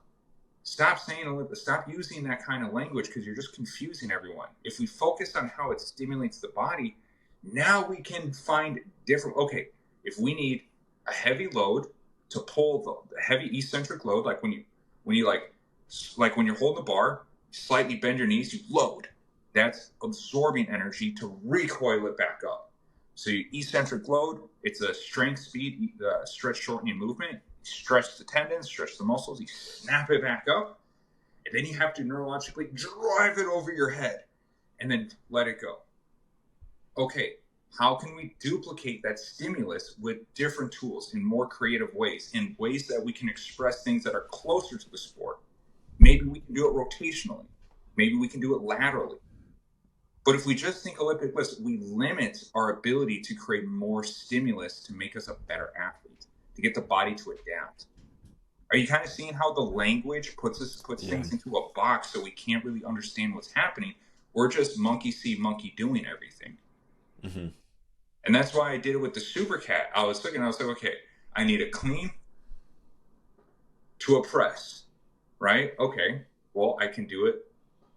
Stop saying Olympic. Stop using that kind of language because you're just confusing everyone. If we focus on how it stimulates the body, now we can find different. Okay, if we need a heavy load to pull the heavy eccentric load, like when you like when you're holding the bar, slightly bend your knees, you load. That's absorbing energy to recoil it back up. So you eccentric load, it's a strength, speed, stretch, shortening movement. You stretch the tendons, stretch the muscles, you snap it back up, and then you have to neurologically drive it over your head and then let it go. Okay, how can we duplicate that stimulus with different tools in more creative ways, in ways that we can express things that are closer to the sport? Maybe we can do it rotationally. Maybe we can do it laterally. But if we just think Olympic lifts, we limit our ability to create more stimulus to make us a better athlete, to get the body to adapt. Are you kind of seeing how the language puts things into a box so we can't really understand what's happening? We're just monkey see, monkey doing everything. Mm-hmm. And that's why I did it with the super cat. I was like, okay, I need a clean to a press, right? Okay, well, I can do it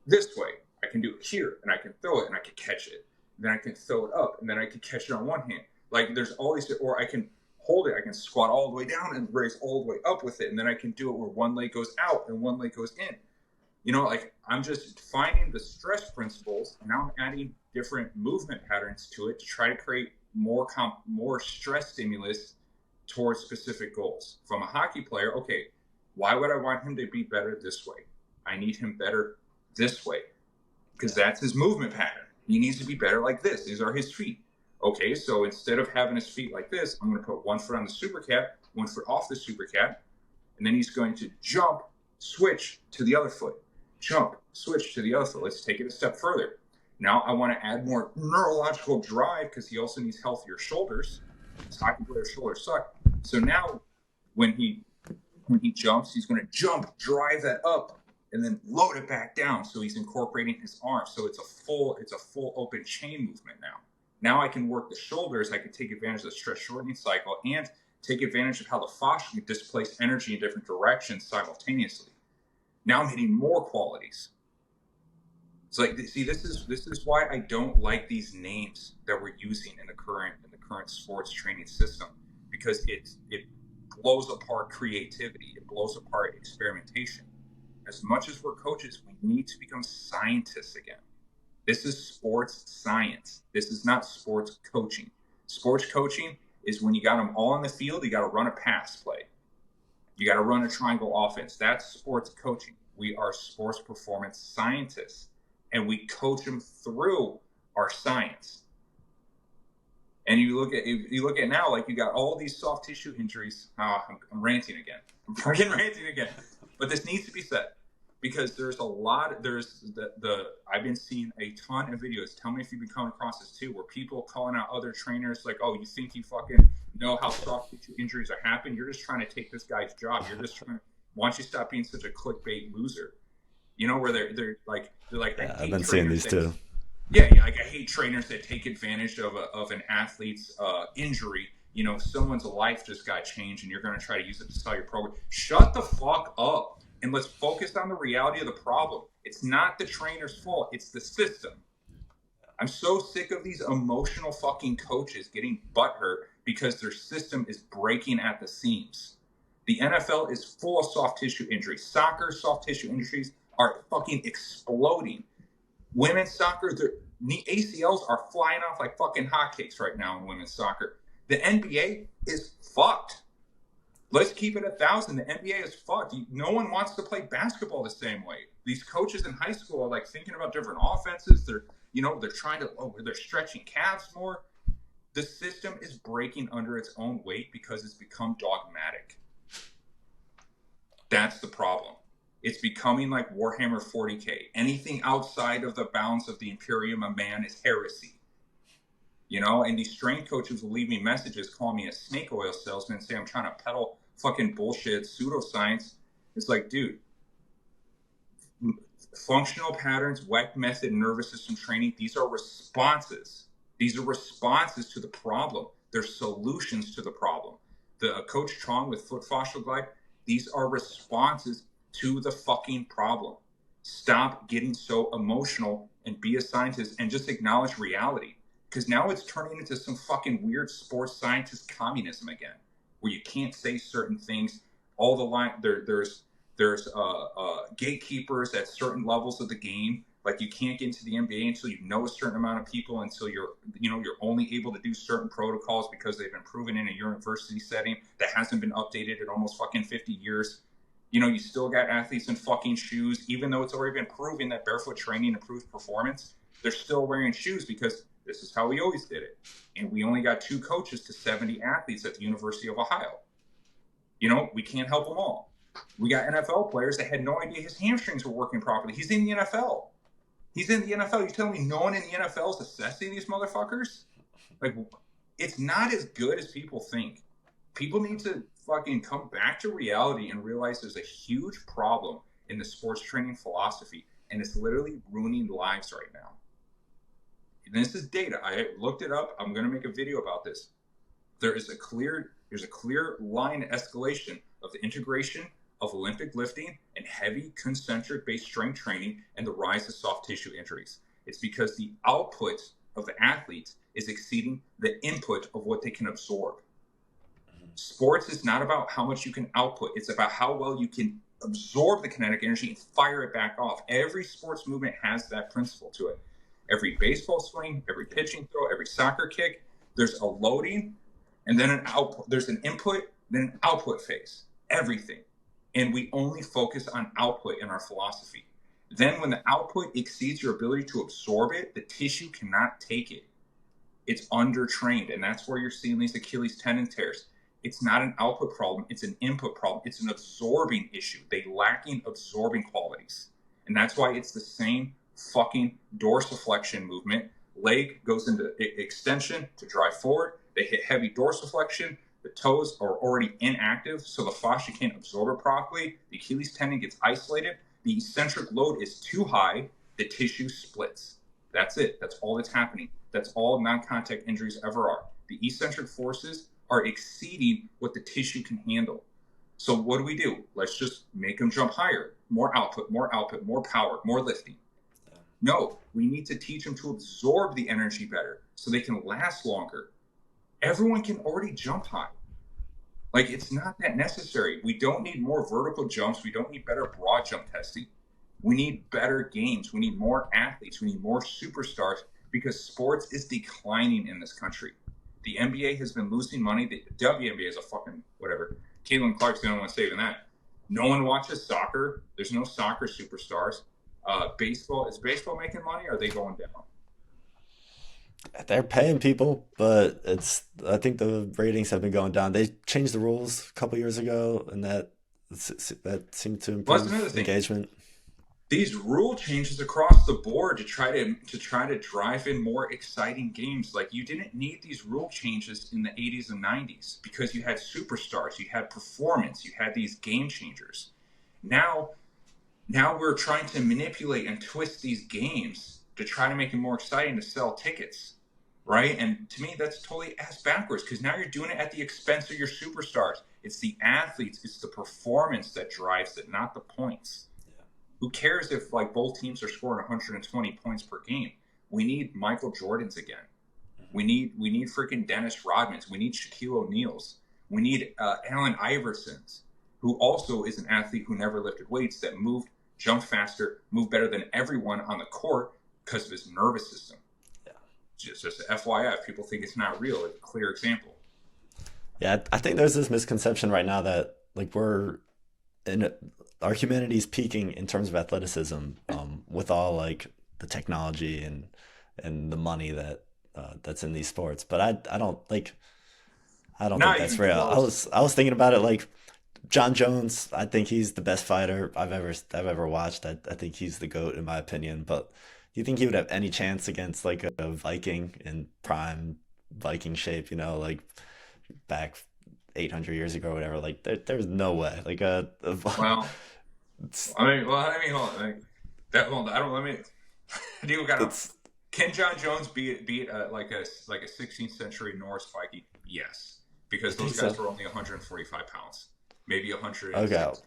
this way. I can do it here, and I can throw it, and I can catch it. And then I can throw it up, and then I can catch it on one hand. Like there's all these, or I can hold it. I can squat all the way down and raise all the way up with it. And then I can do it where one leg goes out and one leg goes in. Like I'm just finding the stress principles, and now I'm adding different movement patterns to it to try to create more stress stimulus towards specific goals. From a hockey player, okay, why would I want him to be better this way? I need him better this way. Because that's his movement pattern. He needs to be better like this. These are his feet. Okay, so instead of having his feet like this, I'm going to put one foot on the super cat, one foot off the super cat, and then he's going to jump, switch to the other foot. Jump, switch to the other foot. Let's take it a step further. Now I want to add more neurological drive because he also needs healthier shoulders. His hockey player's shoulders suck. So now when he jumps, he's going to jump, drive that up, and then load it back down. So he's incorporating his arms. So it's a full open chain movement now. Now I can work the shoulders. I can take advantage of the stress shortening cycle and take advantage of how the fascia can displace energy in different directions simultaneously. Now I'm hitting more qualities. It's like, see, this is why I don't like these names that we're using in the current sports training system, because it blows apart creativity. It blows apart experimentation. As much as we're coaches, we need to become scientists again. This is sports science. This is not sports coaching. Sports coaching is when you got them all on the field, you got to run a pass play. You got to run a triangle offense. That's sports coaching. We are sports performance scientists, and we coach them through our science. And you look at now, like you got all these soft tissue injuries. I'm ranting again. I'm fucking ranting again. But this needs to be said. Because I've been seeing a ton of videos. Tell me if you've been coming across this too, where people calling out other trainers like, "Oh, you think you fucking know how soft tissue injuries are happening? You're just trying to take this guy's job. You're just trying. Why don't you stop being such a clickbait loser?" Where they're like, I've been seeing these too. Yeah, like I hate trainers that take advantage of an athlete's injury. Someone's life just got changed, and you're going to try to use it to sell your program. Shut the fuck up. And let's focus on the reality of the problem. It's not the trainer's fault. It's the system. I'm so sick of these emotional fucking coaches getting butthurt because their system is breaking at the seams. The NFL is full of soft tissue injuries. Soccer soft tissue injuries are fucking exploding. Women's soccer, their ACLs are flying off like fucking hotcakes right now in women's soccer. The NBA is fucked. Let's keep it 1,000. The NBA is fucked. No one wants to play basketball the same way. These coaches in high school are like thinking about different offenses. They're trying to, they're stretching calves more. The system is breaking under its own weight because it's become dogmatic. That's the problem. It's becoming like Warhammer 40K. Anything outside of the bounds of the Imperium of Man is heresy. And these strength coaches will leave me messages, call me a snake oil salesman, say I'm trying to peddle fucking bullshit, pseudoscience. It's like, dude, functional patterns, wet method, nervous system training, these are responses. These are responses to the problem. They're solutions to the problem. The Coach Chong with foot fascial glide, these are responses to the fucking problem. Stop getting so emotional and be a scientist and just acknowledge reality. Because now it's turning into some fucking weird sports scientist communism again, where you can't say certain things. All the line there's gatekeepers at certain levels of the game. Like you can't get into the NBA until you know a certain amount of people, until you're only able to do certain protocols because they've been proven in a university setting that hasn't been updated in almost fucking 50 years. You still got athletes in fucking shoes, even though it's already been proven that barefoot training improves performance. They're still wearing shoes because this is how we always did it. And we only got 2 coaches to 70 athletes at the University of Ohio. We can't help them all. We got NFL players that had no idea his hamstrings were working properly. He's in the NFL. You're telling me no one in the NFL is assessing these motherfuckers? Like, it's not as good as people think. People need to fucking come back to reality and realize there's a huge problem in the sports training philosophy, and it's literally ruining lives right now. And this is data. I looked it up. I'm going to make a video about this. There's a clear line escalation of the integration of Olympic lifting and heavy concentric based strength training and the rise of soft tissue injuries. It's because the output of the athletes is exceeding the input of what they can absorb. Sports is not about how much you can output. It's about how well you can absorb the kinetic energy and fire it back off. Every sports movement has that principle to it. Every baseball swing, every pitching throw, every soccer kick, there's a loading and then an output. There's an input, then an output phase. Everything. And we only focus on output in our philosophy. Then when the output exceeds your ability to absorb it, the tissue cannot take it. It's undertrained. And that's where you're seeing these Achilles tendon tears. It's not an output problem. It's an input problem. It's an absorbing issue. They lacking absorbing qualities. And that's why it's the same fucking dorsiflexion movement. Leg goes into extension to drive forward. They hit heavy dorsiflexion. The toes are already inactive, so the fascia can't absorb it properly. The Achilles tendon gets isolated. The eccentric load is too high. The tissue splits. That's it. That's all that's happening. That's all non-contact injuries ever are. The eccentric forces are exceeding what the tissue can handle. So what do? Let's just make them jump higher. More output, more power, more lifting. No, we need to teach them to absorb the energy better so they can last longer. Everyone can already jump high. Like, it's not that necessary. We don't need more vertical jumps. We don't need better broad jump testing. We need better games. We need more athletes. We need more superstars because sports is declining in this country. The NBA has been losing money. The WNBA is a fucking whatever. Caitlin Clark's the only one saving that. No one watches soccer. There's no soccer superstars. Is baseball making money or are they going down? They're paying people, but I think the ratings have been going down. They changed the rules a couple years ago, and that seemed to Well, that's another improve thing. engagement. These rule changes across the board to try to drive in more exciting games. Like, you didn't need these rule changes in the 80s and 90s because you had superstars, you had performance, you had these game changers. Now we're trying to manipulate and twist these games to try to make it more exciting to sell tickets, right? And to me, that's totally ass backwards because now you're doing it at the expense of your superstars. It's the athletes, it's the performance that drives it, not the points. Who cares if like both teams are scoring 120 points per game? We need Michael Jordans again. We need freaking Dennis Rodmans. We need Shaquille O'Neal's. We need Allen Iverson's, who also is an athlete who never lifted weights, that moved, jumped faster, moved better than everyone on the court because of his nervous system. Yeah. Just FYI, if people think it's not real, it's a clear example. Yeah, I think there's this misconception right now that like we're in our humanity's peaking in terms of athleticism, with all like the technology and the money that that's in these sports. But I don't think Not that's even real. close. I was thinking about it like John Jones. I think he's the best fighter I've ever watched. I think he's the GOAT in my opinion. But do you think he would have any chance against like a Viking in prime Viking shape? You know, like back 800 years ago or whatever. Like there's no way. Like Well, it's, hold on. Like, that, hold on, I don't. Let me. Do you got to? it's Can John Jones beat like a 16th century Norse Viking? Yes, you because think those guys so? were only 145 pounds, maybe Okay. 106.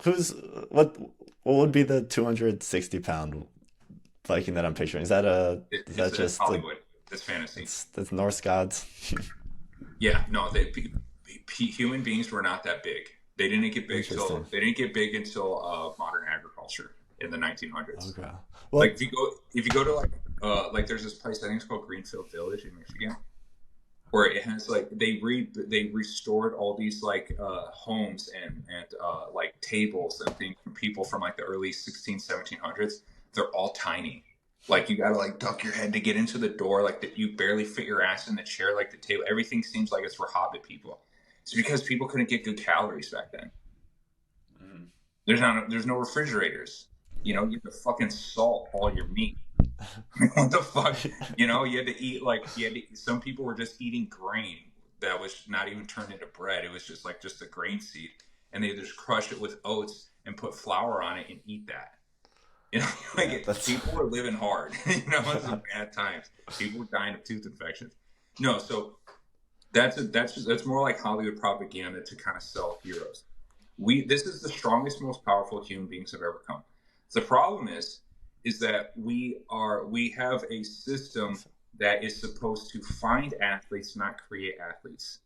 Who's what? What would be the 260 pound Viking that I'm picturing? Is that It's just the Hollywood. It's fantasy. that's Norse gods? Yeah, no, human beings were not that big. Interesting. They didn't get big until modern agriculture in the 1900s. Okay. Like Well, if you go to like there's this place I think it's called Greenfield Village in Michigan where it has like they restored all these like homes and like tables and things from people from like the early 16 1700s. They're all tiny. Like you gotta like duck your head to get into the door. Like that you barely fit your ass in the chair. Like the table, everything seems like it's for hobbit people. It's because people couldn't get good calories back then. There's no refrigerators. You know, you have to fucking salt all your meat. What the fuck? You know, you had to eat like some people were just eating grain that was not even turned into bread. It was just like just a grain seed, and they just crush it with oats and put flour on it and eat that. You know, yeah, that's people were living hard. You know, it was bad times. People were dying of tooth infections. No, so that's more like Hollywood propaganda to kind of sell heroes. This is the strongest, most powerful human beings have ever come. The problem is that we have a system that is supposed to find athletes, not create athletes.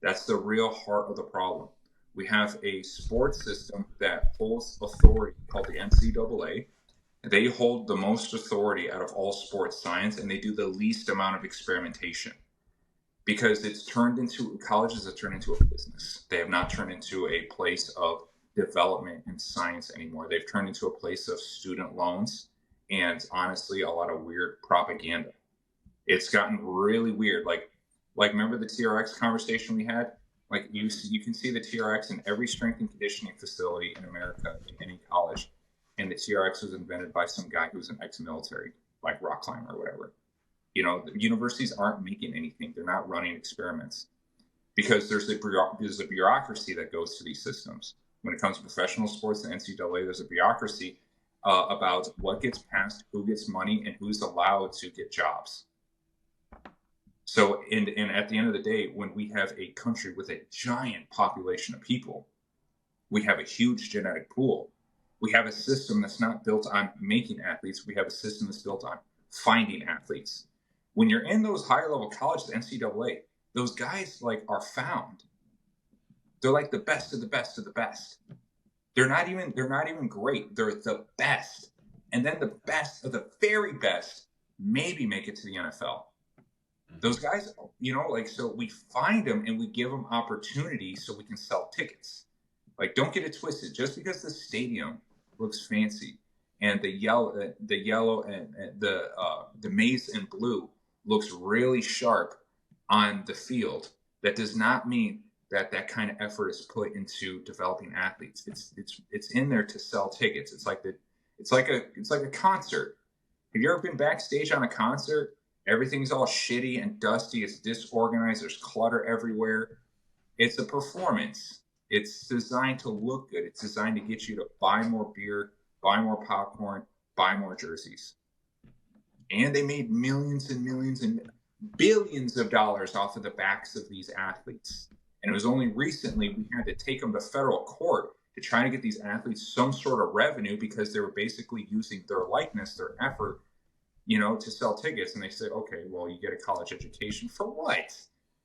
That's the real heart of the problem. We have a sports system that holds authority called the NCAA. They hold the most authority out of all sports science, and they do the least amount of experimentation because colleges have turned into a business. They have not turned into a place of development and science anymore. They've turned into a place of student loans and honestly a lot of weird propaganda. It's gotten really weird. Like remember the TRX conversation we had? Like you can see the TRX in every strength and conditioning facility in America in any college, and the TRX was invented by some guy who was an ex-military, like rock climber or whatever. You know, the universities aren't making anything; they're not running experiments because there's a bureaucracy that goes to these systems. When it comes to professional sports and NCAA, there's a bureaucracy about what gets passed, who gets money, and who's allowed to get jobs. So, and at the end of the day, when we have a country with a giant population of people, we have a huge genetic pool. We have a system that's not built on making athletes. We have a system that's built on finding athletes. When you're in those higher level colleges, NCAA, those guys like are found. They're like the best of the best of the best. They're not even great. They're the best. And then the best of the very best maybe make it to the NFL. Those guys, you know, like so we find them and we give them opportunity so we can sell tickets. Like don't get it twisted. Just because the stadium looks fancy and the yellow and the maize and blue looks really sharp on the field, that does not mean that that kind of effort is put into developing athletes. It's in there to sell tickets. It's like a concert. Have you ever been backstage on a concert? Everything's all shitty and dusty. It's disorganized. There's clutter everywhere. It's a performance. It's designed to look good. It's designed to get you to buy more beer, buy more popcorn, buy more jerseys. And they made millions and millions and billions of dollars off of the backs of these athletes. And it was only recently we had to take them to federal court to try to get these athletes some sort of revenue because they were basically using their likeness, their effort, you know, to sell tickets. And they said, okay, well, you get a college education for what?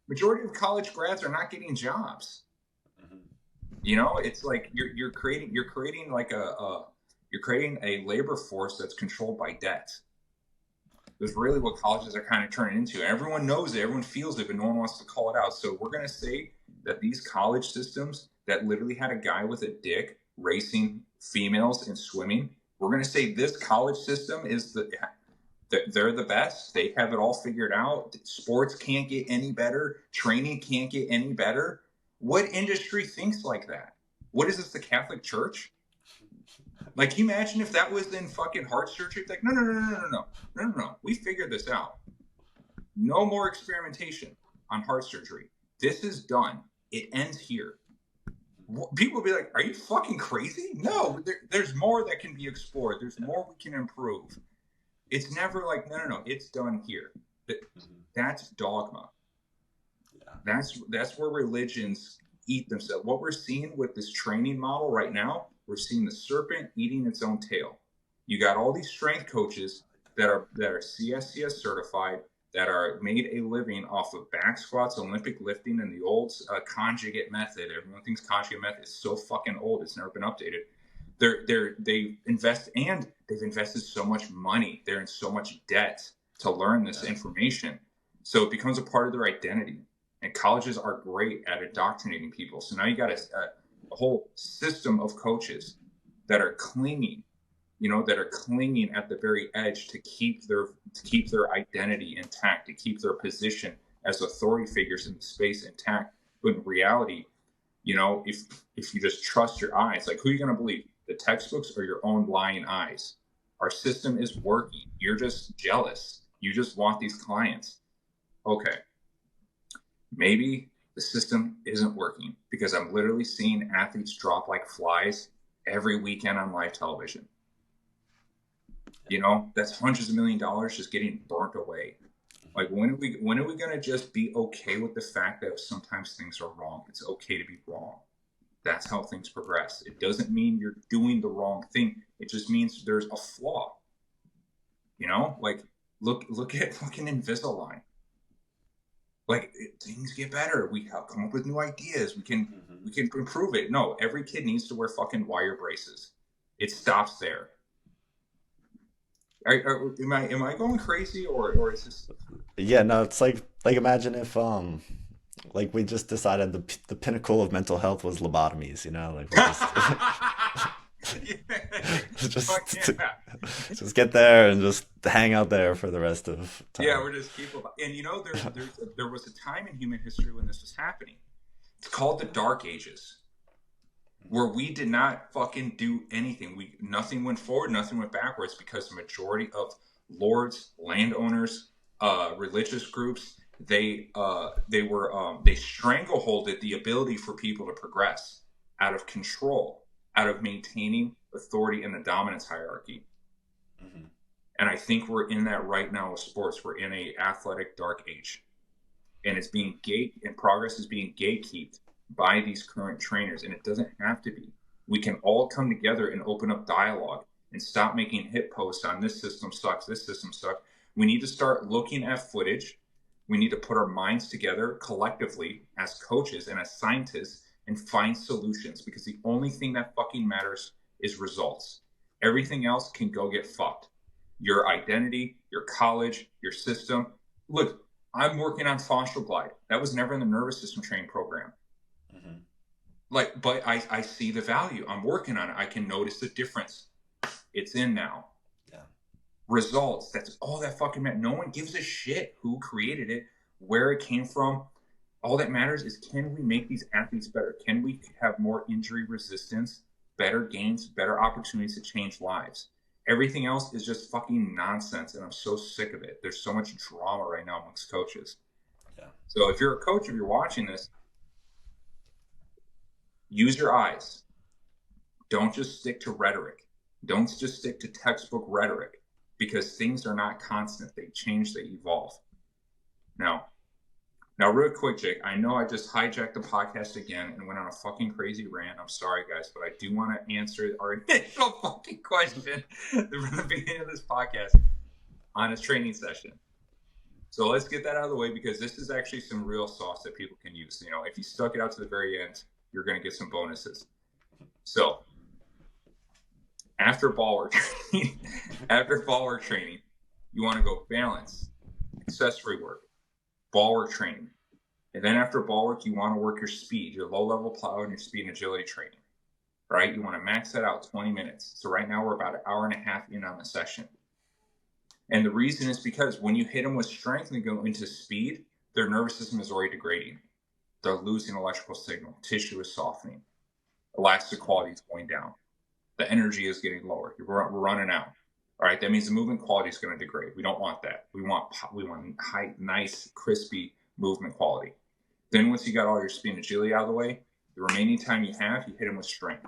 Majority of college grads are not getting jobs. You know, it's like you're creating like you're creating a labor force that's controlled by debt. is really what colleges are kind of turning into. And everyone knows it, everyone feels it, but no one wants to call it out. So we're going to say that these college systems that literally had a guy with a dick racing females in swimming, we're going to say this college system is they're the best. They have it all figured out. Sports can't get any better. Training can't get any better. What industry thinks like that? What is this, the Catholic Church? Like, can you imagine if that was in fucking heart surgery? Like, no. We figured this out. No more experimentation on heart surgery. This is done. It ends here. People will be like, are you fucking crazy? No, there's more that can be explored. There's more we can improve. It's never like, no, it's done here. That's dogma. Yeah. That's where religions eat themselves. What we're seeing with this training model right now, we're seeing the serpent eating its own tail. You got all these strength coaches that are CSCS certified, that are made a living off of back squats, Olympic lifting, and the old conjugate method. Everyone thinks conjugate method is so fucking old. It's never been updated. They've invested so much money. They're in so much debt to learn this information. So it becomes a part of their identity. And colleges are great at indoctrinating people. So now you got a whole system of coaches that are clinging, that are clinging at the very edge to keep their identity intact, to keep their position as authority figures in the space intact. But in reality, if you just trust your eyes, like, who are you going to believe? The textbooks or your own lying eyes? Our system is working. You're just jealous. You just want these clients. Okay. Maybe the system isn't working, because I'm literally seeing athletes drop like flies every weekend on live television. That's hundreds of $millions just getting burnt away. Like, when are we going to just be okay with the fact that sometimes things are wrong? It's okay to be wrong. That's how things progress. It doesn't mean you're doing the wrong thing. It just means there's a flaw. Like, look at fucking Invisalign. Like, things get better. We come up with new ideas. We can improve it. No, every kid needs to wear fucking wire braces. It stops there. Am I going crazy, or is this? Yeah, no, it's like imagine if like we just decided the pinnacle of mental health was lobotomies, like we just get there and just hang out there for the rest of time. Yeah, we're just people. And there was a time in human history when this was happening. It's called the Dark Ages, where we did not fucking do anything. Nothing went forward, nothing went backwards, because the majority of lords, landowners, religious groups, they strangleholded the ability for people to progress out of control, out of maintaining authority in the dominance hierarchy. Mm-hmm. And I think we're in that right now with sports. We're in a athletic dark age, and it's being progress is being gatekeeped by these current trainers, and it doesn't have to be. We can all come together and open up dialogue and stop making hit posts on this system sucks, this system sucks. We need to start looking at footage. We need to put our minds together collectively as coaches and as scientists and find solutions, because the only thing that fucking matters is results. Everything else can go get fucked. Your identity, your college, your system. Look, I'm working on fascial glide. That was never in the nervous system training program. Mm-hmm. But I see the value. I'm working on it. I can notice the difference. It's in now. Yeah. Results. That's all that fucking matters. No one gives a shit who created it, where it came from. All that matters is, can we make these athletes better? Can we have more injury resistance, better gains, better opportunities to change lives? Everything else is just fucking nonsense, and I'm so sick of it. There's so much drama right now amongst coaches. Yeah. So if you're a coach, if you're watching this, use your eyes. Don't just stick to rhetoric. Don't just stick to textbook rhetoric, because things are not constant. They change, they evolve. Now, real quick, Jake, I know I just hijacked the podcast again and went on a fucking crazy rant. I'm sorry, guys, but I do want to answer our initial fucking question from the beginning of this podcast on his training session. So let's get that out of the way, because this is actually some real sauce that people can use. If you stuck it out to the very end, you're going to get some bonuses. So after ball work training, You want to go balance, accessory work, ball work training. And then after ball work, you want to work your speed, your low-level plow and your speed and agility training, right? You want to max that out 20 minutes. So right now we're about an hour and a half in on the session. And the reason is because when you hit them with strength and they go into speed, their nervous system is already degrading. They're losing electrical signal. Tissue is softening. Elastic quality is going down. The energy is getting lower. We're running out. All right, that means the movement quality is going to degrade. We don't want that. We want high, nice, crispy movement quality. Then once you got all your speed and agility out of the way, the remaining time you have, you hit them with strength.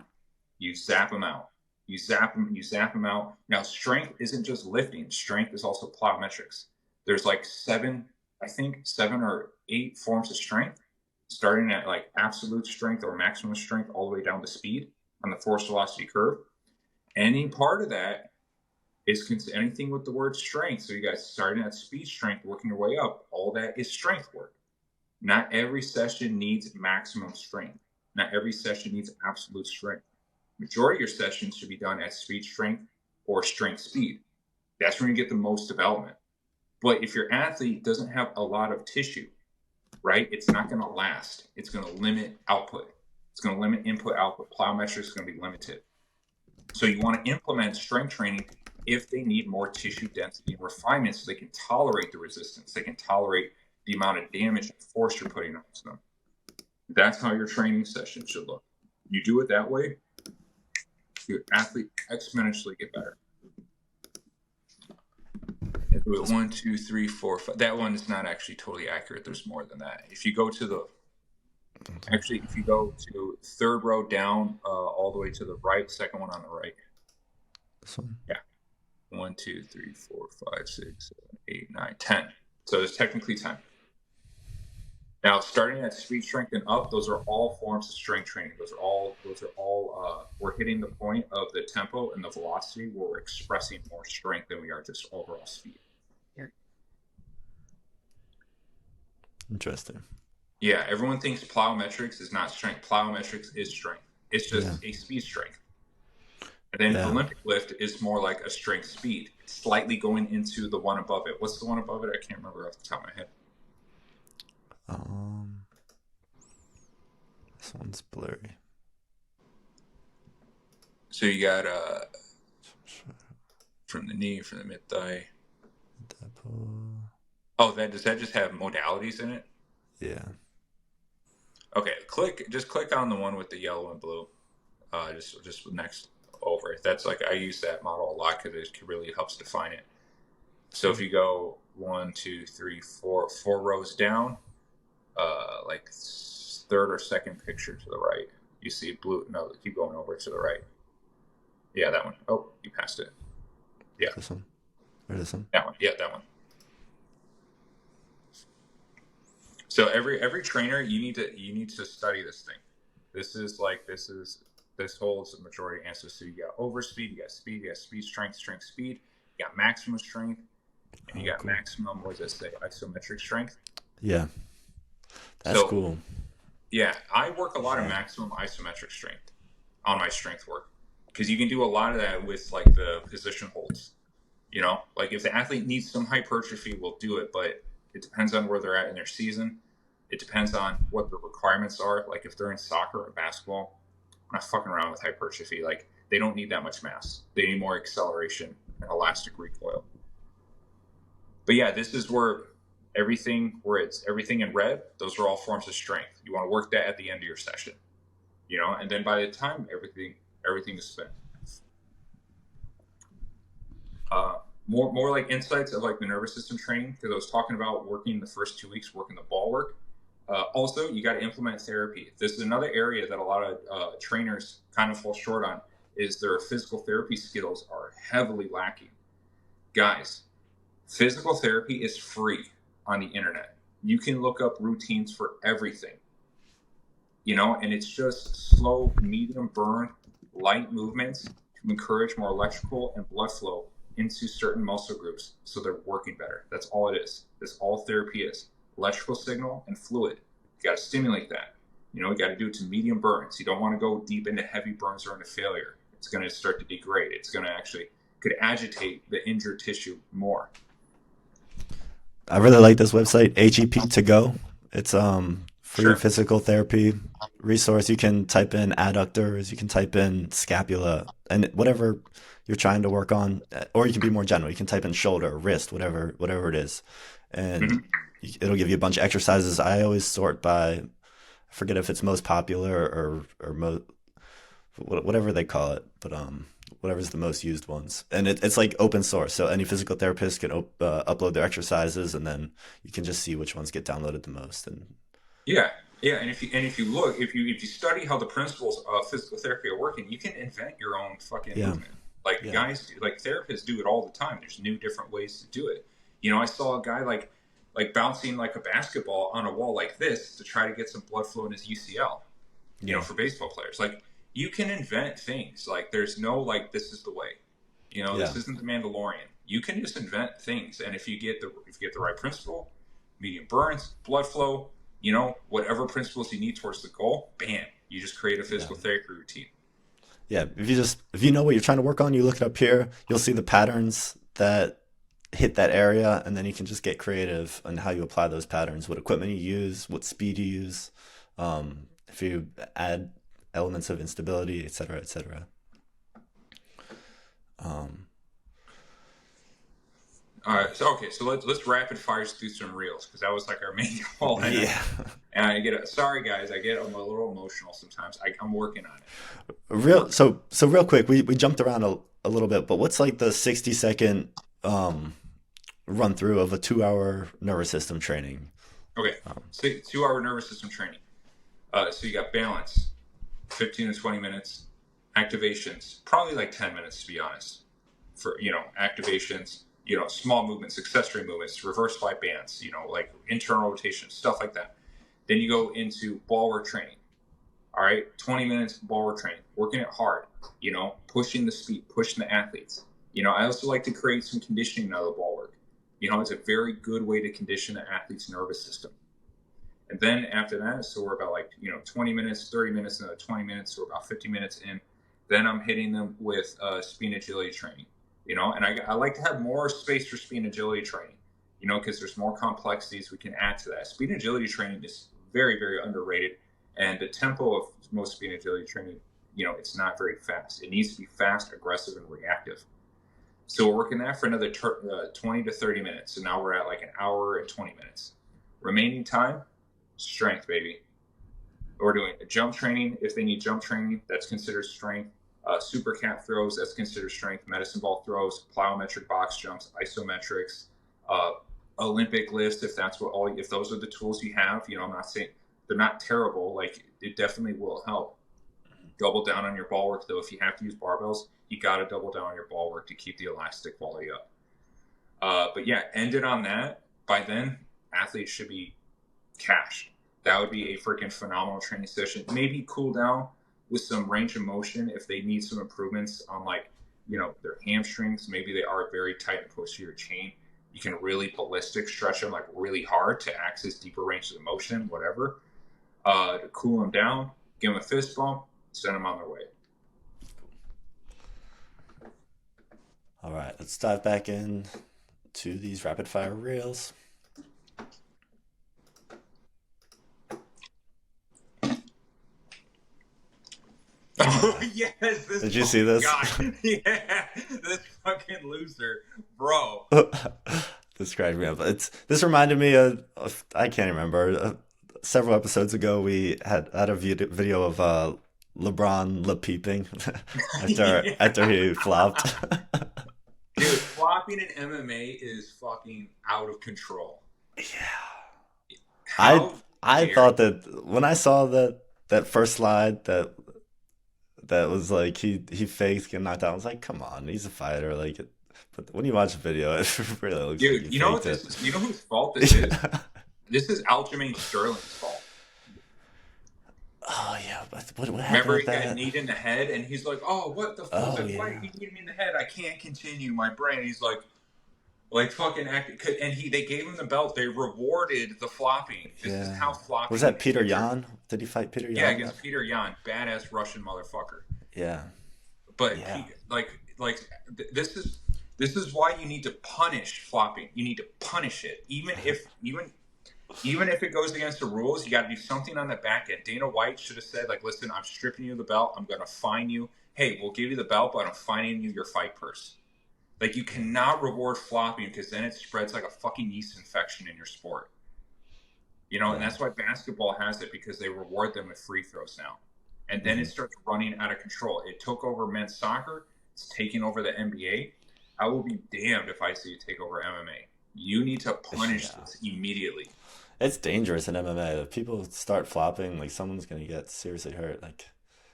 You zap them out. You zap them out. Now, strength isn't just lifting. Strength is also plyometrics. There's like 7 or 8 forms of strength, starting at like absolute strength or maximum strength all the way down to speed on the force velocity curve. Any part of that is anything with the word strength. So you guys starting at speed strength, working your way up, all that is strength work. Not every session needs maximum strength. Not every session needs absolute strength. Majority of your sessions should be done at speed strength or strength speed. That's when you get the most development. But if your athlete doesn't have a lot of tissue, right, it's not going to last. It's going to limit output. It's going to limit input output. Plyometrics is going to be limited. So you want to implement strength training if they need more tissue density and refinement so they can tolerate the resistance. They can tolerate the amount of damage and force you're putting on them. That's how your training session should look. You do it that way, your athlete exponentially get better. And do it 1, 2, 3, 4, 5. That one is not actually totally accurate. There's more than that. If you go to third row down, all the way to the right, second one on the right. This one? Yeah. 1, 2, 3, 4, 5, 6, 7, 8, 9, 10. So there's technically 10. Now, starting at speed strength and up, those are all forms of strength training. Those are all. We're hitting the point of the tempo and the velocity where we're expressing more strength than we are just overall speed. Interesting. Yeah, everyone thinks plyometrics is not strength. Plyometrics is strength. It's just a speed strength. And then Olympic lift is more like a strength speed, slightly going into the one above it. What's the one above it? I can't remember off the top of my head. This one's blurry. So you got from the knee, from the mid thigh. Oh, does that just have modalities in it? Yeah. Okay, just click on the one with the yellow and blue. Just next over it. That's like I use that model a lot because it really helps define it. So if you go 1, 2, 3, 4 rows down, like third or second picture to the right, you see blue. No, keep going over to the right. Yeah, that one. Oh, you passed it. Yeah. This one? Or this one? That one. Yeah, that one. So every trainer, you need to study this thing. This holds the majority answers. So you got overspeed, you got speed, strength, speed. You got maximum strength, and you got maximum. What does it say? Isometric strength. Yeah, that's cool. Yeah, I work a lot of maximum isometric strength on my strength work because you can do a lot of that with like the position holds. You know, like if the athlete needs some hypertrophy, we'll do it, but it depends on where they're at in their season. It depends on what the requirements are. Like if they're in soccer or basketball, I'm not fucking around with hypertrophy. Like they don't need that much mass. They need more acceleration and elastic recoil. But yeah, this is where it's everything in red, those are all forms of strength. You want to work that at the end of your session, you know, and then by the time everything is spent. More like insights of like the nervous system training, because I was talking about working the first 2 weeks, working the ball work. Also, you got to implement therapy. This is another area that a lot of trainers kind of fall short on, is their physical therapy skills are heavily lacking. Guys, physical therapy is free on the internet. You can look up routines for everything, you know, and it's just slow, medium burn, light movements to encourage more electrical and blood flow into certain muscle groups so they're working better. That's all it is. That's all therapy is. Electrical signal and fluid. You got to stimulate that. You know, you got to do it to medium burns. You don't want to go deep into heavy burns or into failure. It's going to start to degrade. It's going to could agitate the injured tissue more. I really like this website, HEP to go. It's free Sure. physical therapy resource. You can type in adductors, you can type in scapula, and whatever you're trying to work on, or you can be more general. You can type in shoulder, wrist, whatever it is, and Hmm. it'll give you a bunch of exercises. I always sort by, I forget if it's most popular or whatever they call it, but whatever's the most used ones. And it's like open source, so any physical therapist can upload their exercises, and then you can just see which ones get downloaded the most. And Yeah, yeah, and if you look, if you study how the principles of physical therapy are working, you can invent your own fucking yeah, movement. Like yeah, guys, like therapists do it all the time. There's new different ways to do it. I saw a guy like bouncing like a basketball on a wall like this to try to get some blood flow in his UCL. yeah, For baseball players, like you can invent things. Like there's no like this is the way. yeah, This isn't the Mandalorian. You can just invent things, and if you get the right principle, medium burns, blood flow, whatever principles you need towards the goal, bam, you just create a yeah. physical therapy routine. Yeah, if you know what you're trying to work on, you look it up here. You'll see the patterns that hit that area, and then you can just get creative on how you apply those patterns, what equipment you use, what speed you use, if you add elements of instability, et cetera, et cetera. Um, All right, so let's rapid fire through some reels because that was like our main goal. And yeah, sorry guys, I'm a little emotional sometimes. I'm working on it. I'm real. working. So real quick, we jumped around a little bit, but what's like the 60-second run through of a 2 hour nervous system training? Okay, so 2 hour nervous system training. So you got balance, 15 to 20 minutes. Activations, probably like 10 minutes to be honest. For activations, small movements, accessory movements, reverse flight bands, like internal rotation, stuff like that. Then you go into ball work training. All right, 20 minutes ball work training, working it hard, pushing the speed, pushing the athletes. I also like to create some conditioning out of the ball work. It's a very good way to condition the athlete's nervous system. And then after that, so we're about 20 minutes, 30 minutes, another 20 minutes, so we're about 50 minutes in. Then I'm hitting them with speed and agility training, and I like to have more space for speed and agility training, because there's more complexities we can add to that. Speed and agility training is very, very underrated, and the tempo of most speed and agility training, it's not very fast. It needs to be fast, aggressive, and reactive. So we're working that for another 20 to 30 minutes. So now we're at like an hour and 20 minutes. Remaining time, strength, baby. We're doing jump training. If they need jump training, that's considered strength. Super cat throws, that's considered strength. Medicine ball throws, plyometric box jumps, isometrics, uh, Olympic lifts. If those are the tools you have, I'm not saying they're not terrible. Like it definitely will help. Double down on your ball work though. If you have to use barbells, you got to double down on your ball work to keep the elastic quality up. But yeah, ended on that. By then, athletes should be cashed. That would be a freaking phenomenal training session. Maybe cool down with some range of motion if they need some improvements on their hamstrings. Maybe they are very tight and posterior chain. You can really ballistic stretch them like really hard to access deeper ranges of motion, whatever. To cool them down, give them a fist bump, send them on their way. All right, let's dive back in to these rapid fire reels. Oh yes, this. Did you Oh see this? god, yeah, this fucking loser, bro. This cracked me up. This reminded me of I can't remember. Several episodes ago, we had a video of LeBron lip peeping Yeah. after he flopped. Dude, flopping in MMA is fucking out of control. Yeah, I How I dare thought you? that when I saw that first slide that was like he faked getting knocked out. I was like, come on, he's a fighter. But when you watch the video, it really looks like he Dude, you know what faked this it. is? You know whose fault this is? This is Aljamain Sterling's fault. Oh yeah, but what happened Remember, with he got that? kneed in the head, and he's like, "Oh, what the fuck? Oh Like, why yeah, did he kneed me in the head? I can't continue my brain." He's like fucking acting, and they gave him the belt. They rewarded the flopping. This is yeah. how Was flopping that Peter is. Yan? Did he fight Peter Yeah, Yan in that? against Peter Yan, badass Russian motherfucker. Yeah, But yeah, this is This is why you need to punish flopping. You need to punish it, even if it goes against the rules. You got to do something on the back end. Dana White should have said, like, listen, I'm stripping you of the belt. I'm going to fine you. Hey, we'll give you the belt, but I'm fining you your fight purse. Like, you cannot reward flopping because then it spreads like a fucking yeast infection in your sport. And that's why basketball has it, because they reward them with free throws now. And then it starts running out of control. It took over men's soccer. It's taking over the NBA. I will be damned if I see it take over MMA. You need to punish this immediately. It's dangerous in MMA. If people start flopping, like someone's gonna get seriously hurt. Like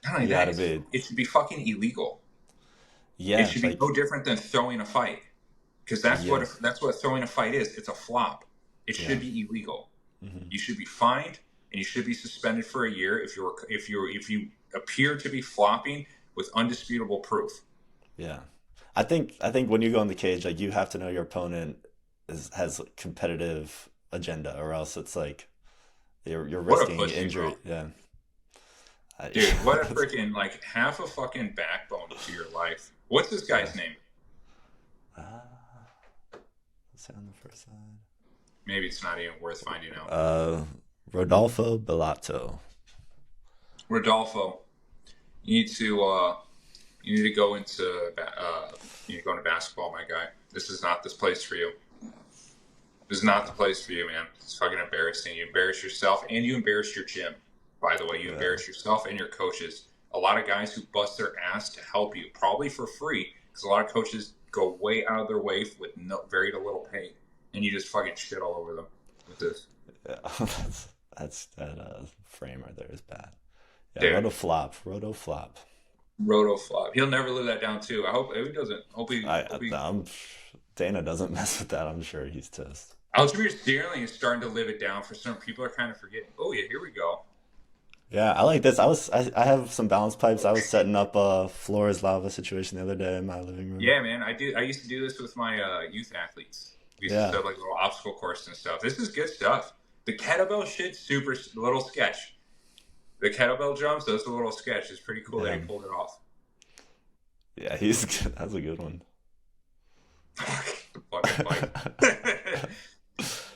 Not only you that, gotta be. it should be fucking illegal. It Yeah, should be like no different than throwing a fight, because that's yes. what throwing a fight is. It's a flop. It Yeah. should be illegal. You should be fined, and you should be suspended for a year if you appear to be flopping with undisputable proof. Yeah. I think when you go in the cage, like you have to know your opponent has competitive agenda, or else it's like you're What a risking pussy, bro. injury. Yeah. Dude, what a freaking, like, half a fucking backbone to your life. What's this Yeah. guy's name? Let's say on the first side. Maybe it's not even worth finding out. Rodolfo Bellato. Rodolfo, you need to you need to go into you need to go into basketball, my guy. This is not this place for you. This is not the place for you, man. It's fucking embarrassing. You embarrass yourself, and you embarrass your gym. By the way, you embarrass yourself and your coaches. A lot of guys who bust their ass to help you, probably for free, because a lot of coaches go way out of their way with very little pay, and you just fucking shit all over them with this. Yeah. That's that frame right there is bad. Yeah, Dude, roto flop. roto flop. He'll never live that down too. I hope he doesn't. I'm Dana doesn't mess with that. I'm sure he's toast. Altamir Sterling is starting to live it down. For some people, are kind of forgetting. Oh yeah, here we go. Yeah, I like this. I have some balance pipes. I was setting up a floor is lava situation the other day in my living room. Yeah, man. I used to do this with my youth athletes. We used to Yeah. set up like little obstacle course and stuff. This is good stuff. The kettlebell shit, super little sketch. The kettlebell jumps, those are a little sketch. It's pretty cool that Yeah. he pulled it off. Yeah, he's that's a good one. The fucking fight.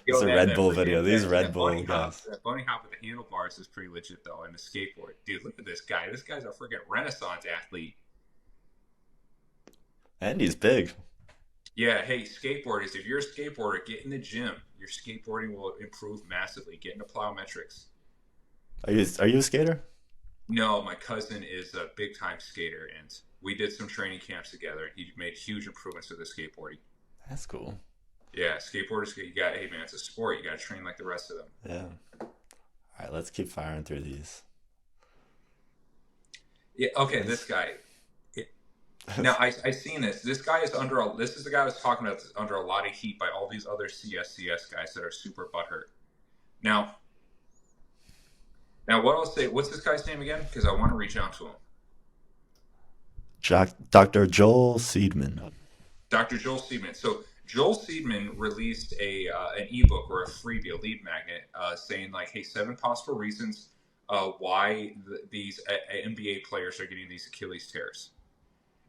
Yo, It's a man, Red that Bull freaking- video. These that- Red that Bull bunny hop, guys. that bunny hop with the handlebars is pretty legit though, and the skateboard. Dude, look at this guy. This guy's a freaking Renaissance athlete. And he's big. Yeah, hey, skateboarders, if you're a skateboarder, get in the gym. Your skateboarding will improve massively. Get into plyometrics. Are you a skater? No, my cousin is a big time skater, and we did some training camps together. He made huge improvements with his skateboarding. That's cool. Yeah, skateboarders, hey man, it's a sport. You got to train like the rest of them. Yeah. All right, let's keep firing through these. Yeah, okay, this guy. Now, I seen this. This guy is this is the guy I was talking about, that's under a lot of heat by all these other CSCS guys that are super butthurt. Now, what I'll say, what's this guy's name again? Because I want to reach out to him. Dr. Joel Seedman. Dr. Joel Seedman. So Joel Seedman released an ebook or a freebie, a lead magnet, saying like, hey, 7 possible reasons why these NBA players are getting these Achilles tears.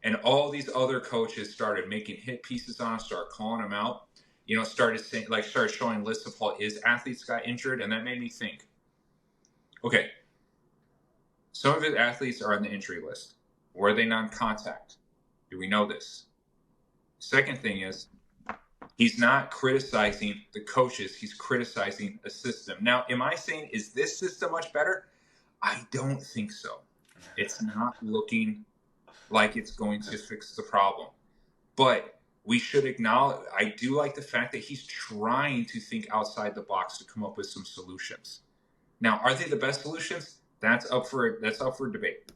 And all these other coaches started making hit pieces on him, started calling him out, started showing lists of how his athletes got injured. And that made me think, okay, some of his athletes are on the injury list. Were they non-contact? Do we know this? Second thing is, he's not criticizing the coaches. He's criticizing a system. Now, am I saying, is this system much better? I don't think so. It's not looking like it's going to fix the problem. But we should acknowledge, I do like the fact that he's trying to think outside the box to come up with some solutions. Now, are they the best solutions? That's up for debate.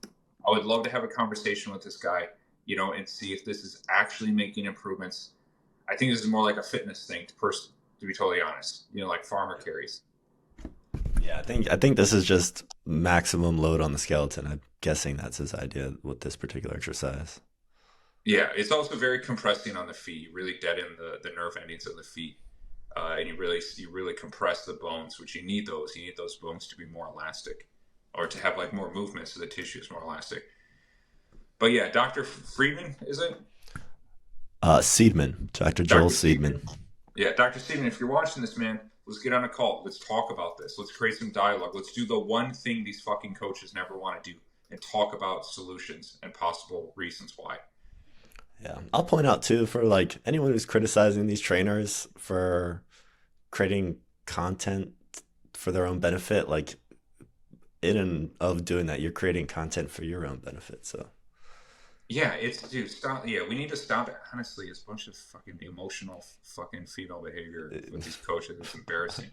I would love to have a conversation with this guy, and see if this is actually making improvements. I think this is more like a fitness thing, to be totally honest. Like farmer carries. Yeah, I think this is just maximum load on the skeleton. I'm guessing that's his idea with this particular exercise. Yeah, it's also very compressing on the feet. You really deaden the nerve endings of the feet, and you really compress the bones, which you need those. You need those bones to be more elastic, or to have like more movement, so the tissue is more elastic. But yeah, Dr. Friedman, is it? Seedman, Dr. Joel Dr. Seedman. Seaman. Yeah, Dr. Seaman, if you're watching this, man, let's get on a call. Let's talk about this. Let's create some dialogue. Let's do the one thing these fucking coaches never want to do and talk about solutions and possible reasons why. Yeah, I'll point out too for like anyone who's criticizing these trainers for creating content for their own benefit, like in and of doing that, you're creating content for your own benefit. So Yeah, it's dude, stop. Yeah, we need to stop it. Honestly, it's a bunch of fucking emotional fucking female behavior with these coaches. It's embarrassing.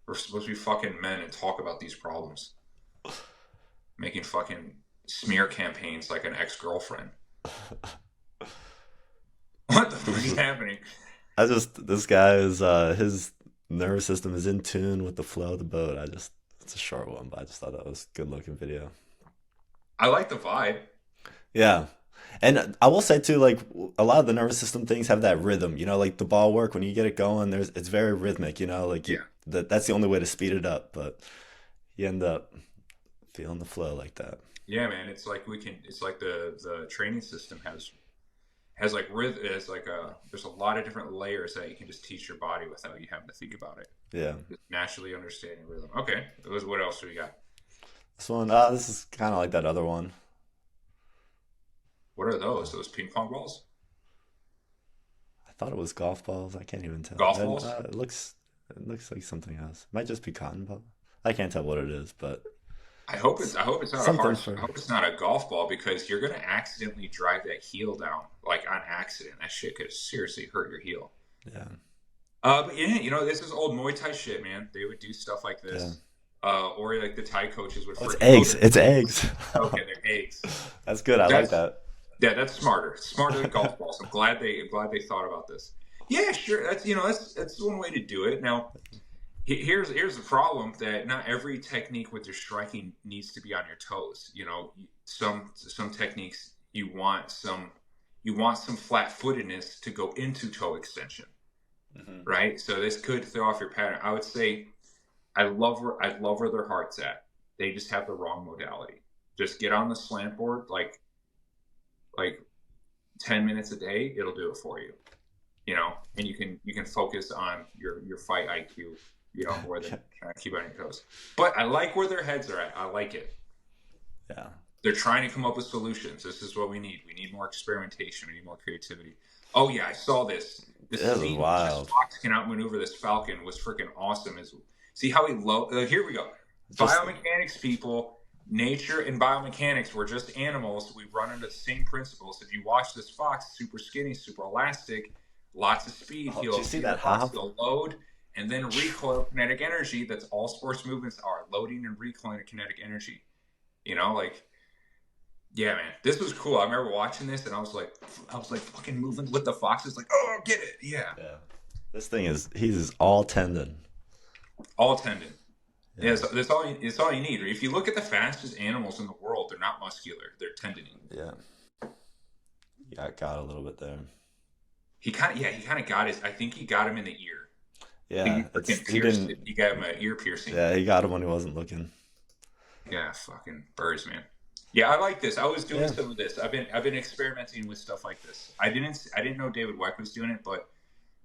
We're supposed to be fucking men and talk about these problems, making fucking smear campaigns like an ex-girlfriend. What the fuck is happening? I just this guy is his nervous system is in tune with the flow of the boat. It's a short one, but I just thought that was a good looking video. I like the vibe. Yeah. And I will say too, like a lot of the nervous system things have that rhythm, like the ball work when you get it going, it's very rhythmic, like Yeah, that's the only way to speed it up, but you end up feeling the flow like that. yeah, man. It's like we can. It's like the training system has like rhythm. It's like there's a lot of different layers that you can just teach your body without you having to think about it. Yeah. Just naturally understanding rhythm. Okay, what else do we got? This is kind of like that other one. What are those? Those ping pong balls? I thought it was golf balls. I can't even tell. Golf And balls? it looks like something else. It might just be cotton ball. I can't tell what it is, but I hope it's not a something hard. for I hope it's not a golf ball because you're gonna accidentally drive that heel down like on accident. That shit could seriously hurt your heel. yeah. But yeah, this is old Muay Thai shit, man. They would do stuff like Yeah. this. Or like the Thai coaches would Oh, it's freaking load eggs. it. It's eggs. Okay, they're eggs. That's good. I like That's that. Yeah, that's smarter. Smarter than golf balls. I'm glad they thought about this. Yeah, sure. That's one way to do it. Now, here's the problem that not every technique with your striking needs to be on your toes. Some techniques you want some flat-footedness to go into toe extension, Hmm. right? So this could throw off your pattern. I would say I love where their heart's at. They just have the wrong modality. Just get on the slant board like 10 minutes a day, it'll do it for you. And you can focus on your fight IQ, more than trying to keep on your toes. But I like where their heads are at. I like it. Yeah. They're trying to come up with solutions. This is what we need. We need more experimentation. We need more creativity. Oh yeah, I saw this. The This is scene where this wild. fox can outmaneuver this falcon was freaking awesome. See how here we go. Just Biomechanics people, nature and biomechanics, we're just animals. We run into the same principles. If you watch this fox, super skinny, super elastic, lots of speed, did you see that fox, hop? he'll load and then recoil kinetic energy. That's all sports movements are, loading and recoiling kinetic energy. Like, yeah, man, this was cool. I remember watching this and I was like fucking moving with the foxes, like, oh, get it. Yeah. Yeah. He's all tendon. All tendon. Yeah. Yeah, so that's all you need. If you look at the fastest animals in the world, they're not muscular; they're tendony. Yeah. Yeah, got a little bit there. He kind of got his. I think he got him in the ear. I think Yeah, he freaking pierced it. He got him an ear piercing. yeah, he got him when he wasn't looking. Yeah, fucking birds, man. Yeah, I like this. I was doing Yeah. some of this. I've been experimenting with stuff like this. I didn't know David Weck was doing it, but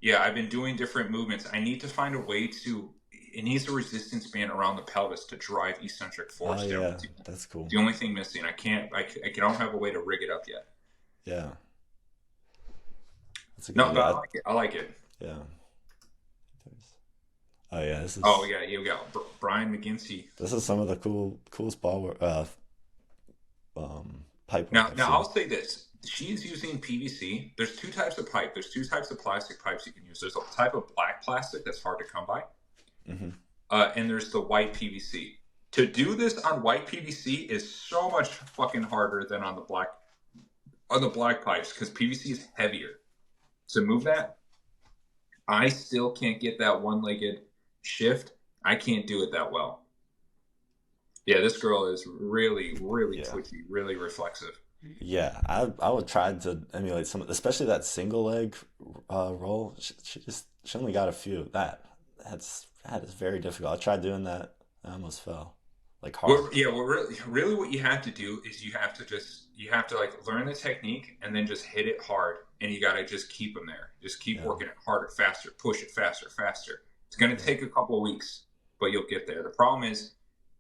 yeah, I've been doing different movements. I need to find a way to. It needs a resistance band around the pelvis to drive eccentric force Oh down. yeah, that's cool. The only thing missing. I don't have a way to rig it up yet. Yeah. That's a good No, but I idea. like it. I like it. Yeah. Oh yeah, Oh yeah, you got Brian McGinty. this is some of the coolest ball work, pipe work Now, I've now seen. I'll say this: she's using PVC. There's two types of pipe. There's two types of plastic pipes you can use. There's a type of black plastic that's hard to come by, Hmm. and there's the white PVC. To do this on white PVC is so much fucking harder than on the black pipes because PVC is heavier. To move that, I still can't get that one-legged shift. I can't do it that well. Yeah, this girl is really, really Yeah. twitchy, really reflexive. Yeah, I would try to emulate some, especially that single leg roll. She only got a few. That is very difficult. I tried doing that. I almost fell, like hard. Well, really, what you have to do is you have to like learn the technique and then just hit it hard and you got to just keep them there. Just keep Yeah. working it harder, faster, push it faster, faster. It's going to Yeah. take a couple of weeks, but you'll get there. The problem is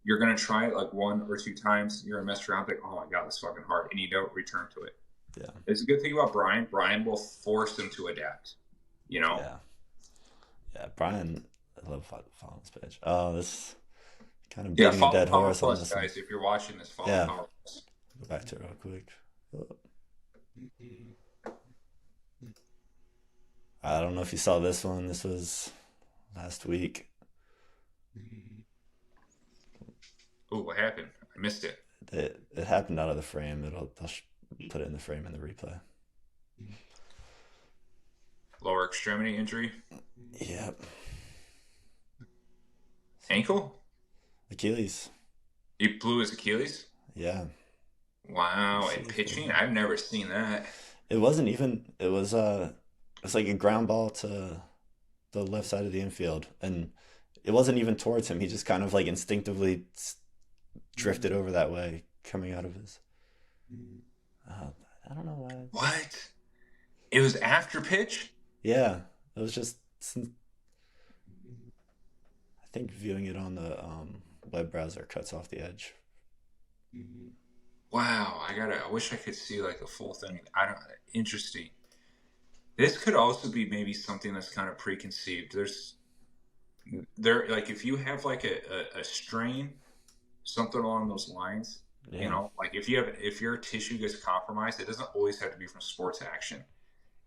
you're going to try it like 1 or 2 times. You're going to mess around, like, oh my God, this is fucking hard. And you don't return to it. Yeah. It's a good thing about Brian. Brian will force him to adapt, you know? Yeah. Yeah. Brian, I love following this page. Oh, this kind of Yeah, beating a follow dead Power horse on Plus, this one. guys. If you're watching this, follow Yeah. Power Plus. Go back to it real quick. I don't know if you saw this one. This was last week. Ooh, what happened? I missed it. It happened out of the frame. They'll put it in the frame in the replay. Lower extremity injury. Yep. Ankle? Achilles. He blew his Achilles? Yeah. Wow, and pitching? I've never seen that. It wasn't even. It's like a ground ball to the left side of the infield, and it wasn't even towards him. He just kind of like instinctively drifted over that way, coming out of his. I don't know why. What? It was after pitch? Yeah, it was just. I think viewing it on the web browser cuts off the edge. Wow, I wish I could see like the full thing. Interesting. This could also be maybe something that's kind of preconceived. Like if you have like a strain, something along those lines, Yeah. you know, like if your tissue gets compromised, it doesn't always have to be from sports action.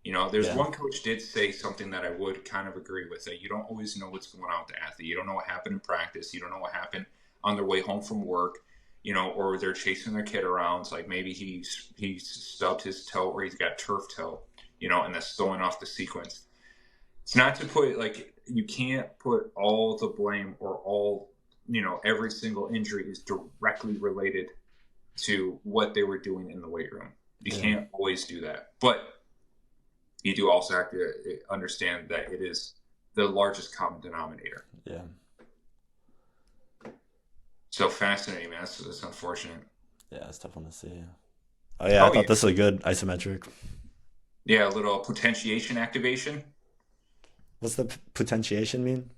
You know, there's Yeah. one coach did say something that I would kind of agree with, that you don't always know what's going on with the athlete. You don't know what happened in practice. You don't know what happened on their way home from work, you know, or they're chasing their kid around. Like maybe he stubbed his toe, or he's got turf toe, you know, and that's throwing off the sequence. It's not to put, like, you can't put all the blame or all, you know, every single injury is directly related to what they were doing in the weight room. You Yeah. can't always do that. But you do also have to understand that it is the largest common denominator. Yeah. So fascinating, man. That's unfortunate. Yeah, it's tough one to see. Oh yeah, I Oh, thought yeah. this was a good isometric. Yeah, a little potentiation activation. What's the potentiation mean?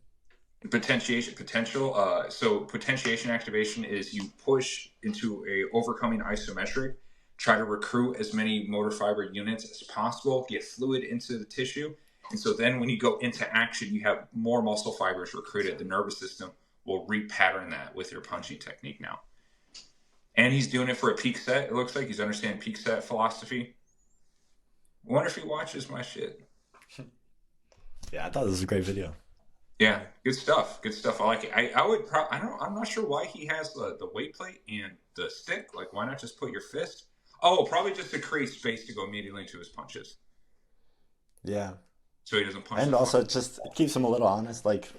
Potential. So potentiation activation is you push into a overcoming isometric, try to recruit as many motor fiber units as possible, get fluid into the tissue. And so then when you go into action, you have more muscle fibers recruited. The nervous system will repattern that with your punching technique now. And he's doing it for a peak set. It looks like he's understanding peak set philosophy. I wonder if he watches my shit. Yeah, I thought this was a great video. Yeah, good stuff. Good stuff. I like it. I'm not sure why he has the weight plate and the stick. Like, why not just put your fist? Oh, probably just to create space to go immediately into his punches, Yeah. so he doesn't punch. And the also front. it just keeps him a little honest, like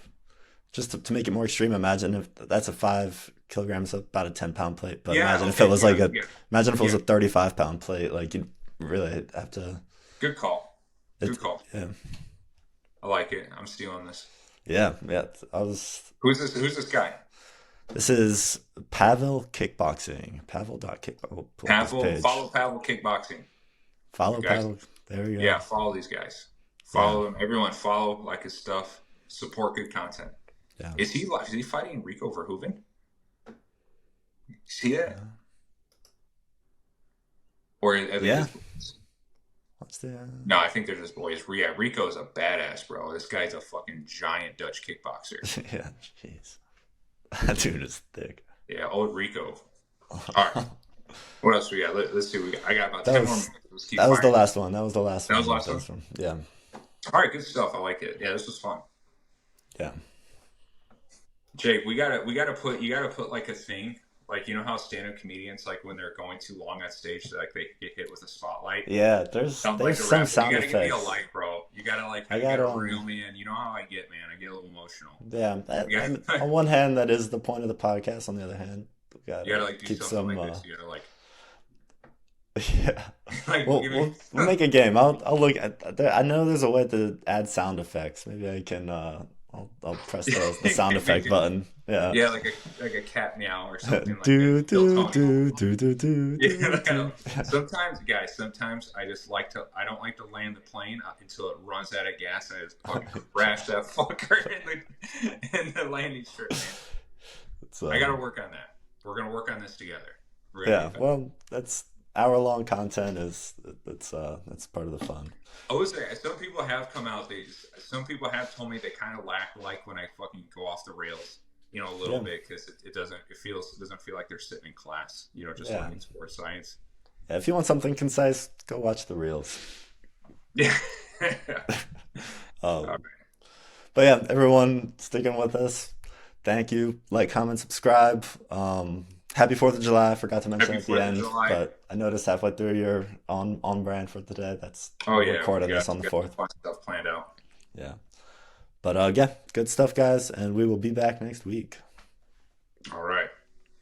just to make it more extreme. Imagine if that's a 5 kilograms, about a 10-pound plate. But Yeah, imagine if okay, it was yeah, like yeah. imagine if it was Yeah. a 35-pound plate. Like you'd really have to. Good call. Good call. Yeah. I like it. I'm stealing this. Yeah. Who's this guy? This is Pavel Kickboxing. Pavel.kickboxing. We'll pull up his page. Follow Pavel Kickboxing. Follow guys. Pavel. There we go. Yeah, follow these guys. Follow them. Everyone follow, like his stuff. Support good content. Yeah. Is he fighting Rico Verhoeven? See that? Or are they Yeah. just- What's the? No, I think they're just boys. Yeah, Rico's a badass, bro. This guy's a fucking giant Dutch kickboxer. Yeah. Jeez. That dude is thick. Yeah, old Rico. All right. What else we got? Let's see. I got about That 10 was- more minutes. Let's keep That was the firing. last one. That was the last That one. was the last one? Yeah. All right, good stuff. I like it. Yeah, this was fun. Yeah. Jake, you gotta put like a thing, like, you know how stand-up comedians, like when they're going too long on stage, like they get hit with a spotlight. Yeah. There's Sounds some a rap. sound You gotta give me a effects. light, bro. You gotta I gotta, reel me in. You know how I get, man. I get a little emotional. Yeah. Yeah. On one hand, that is the point of the podcast. On the other hand, we You gotta like do keep something some. like this. You gotta like Yeah. like We'll, give we'll, me. we'll make a game. I'll look at. I know there's a way to add sound effects. Maybe I can. I'll press the sound It makes effect it, button. Yeah. yeah, like a cat meow or something like that. Do Feel do Tony. do do do do Yeah, do do. sometimes, guys, sometimes I don't like to land the plane until it runs out of gas and I just fucking crash that fucker in the landing strip, man. It's I got to work on that. We're gonna work on this together. We're gonna be yeah. fast. Well, that's hour-long content is that's part of the fun. I was there. Some people have come out. Some people have told me they kind of like when I fucking go off the rails, a little Yeah. bit because it doesn't feel like they're sitting in class, just Yeah. learning sports science. Yeah. If you want something concise, go watch the reels. Yeah. All Um, right. but yeah, everyone sticking with us. Thank you. Like, comment, subscribe. Happy 4th of July. I forgot to mention Happy at the 4th of end, July. but I noticed halfway through you're on brand for today. Oh We're yeah, recording this on the we got 4th. fun stuff planned out. Yeah. But yeah, good stuff, guys, and we will be back next week.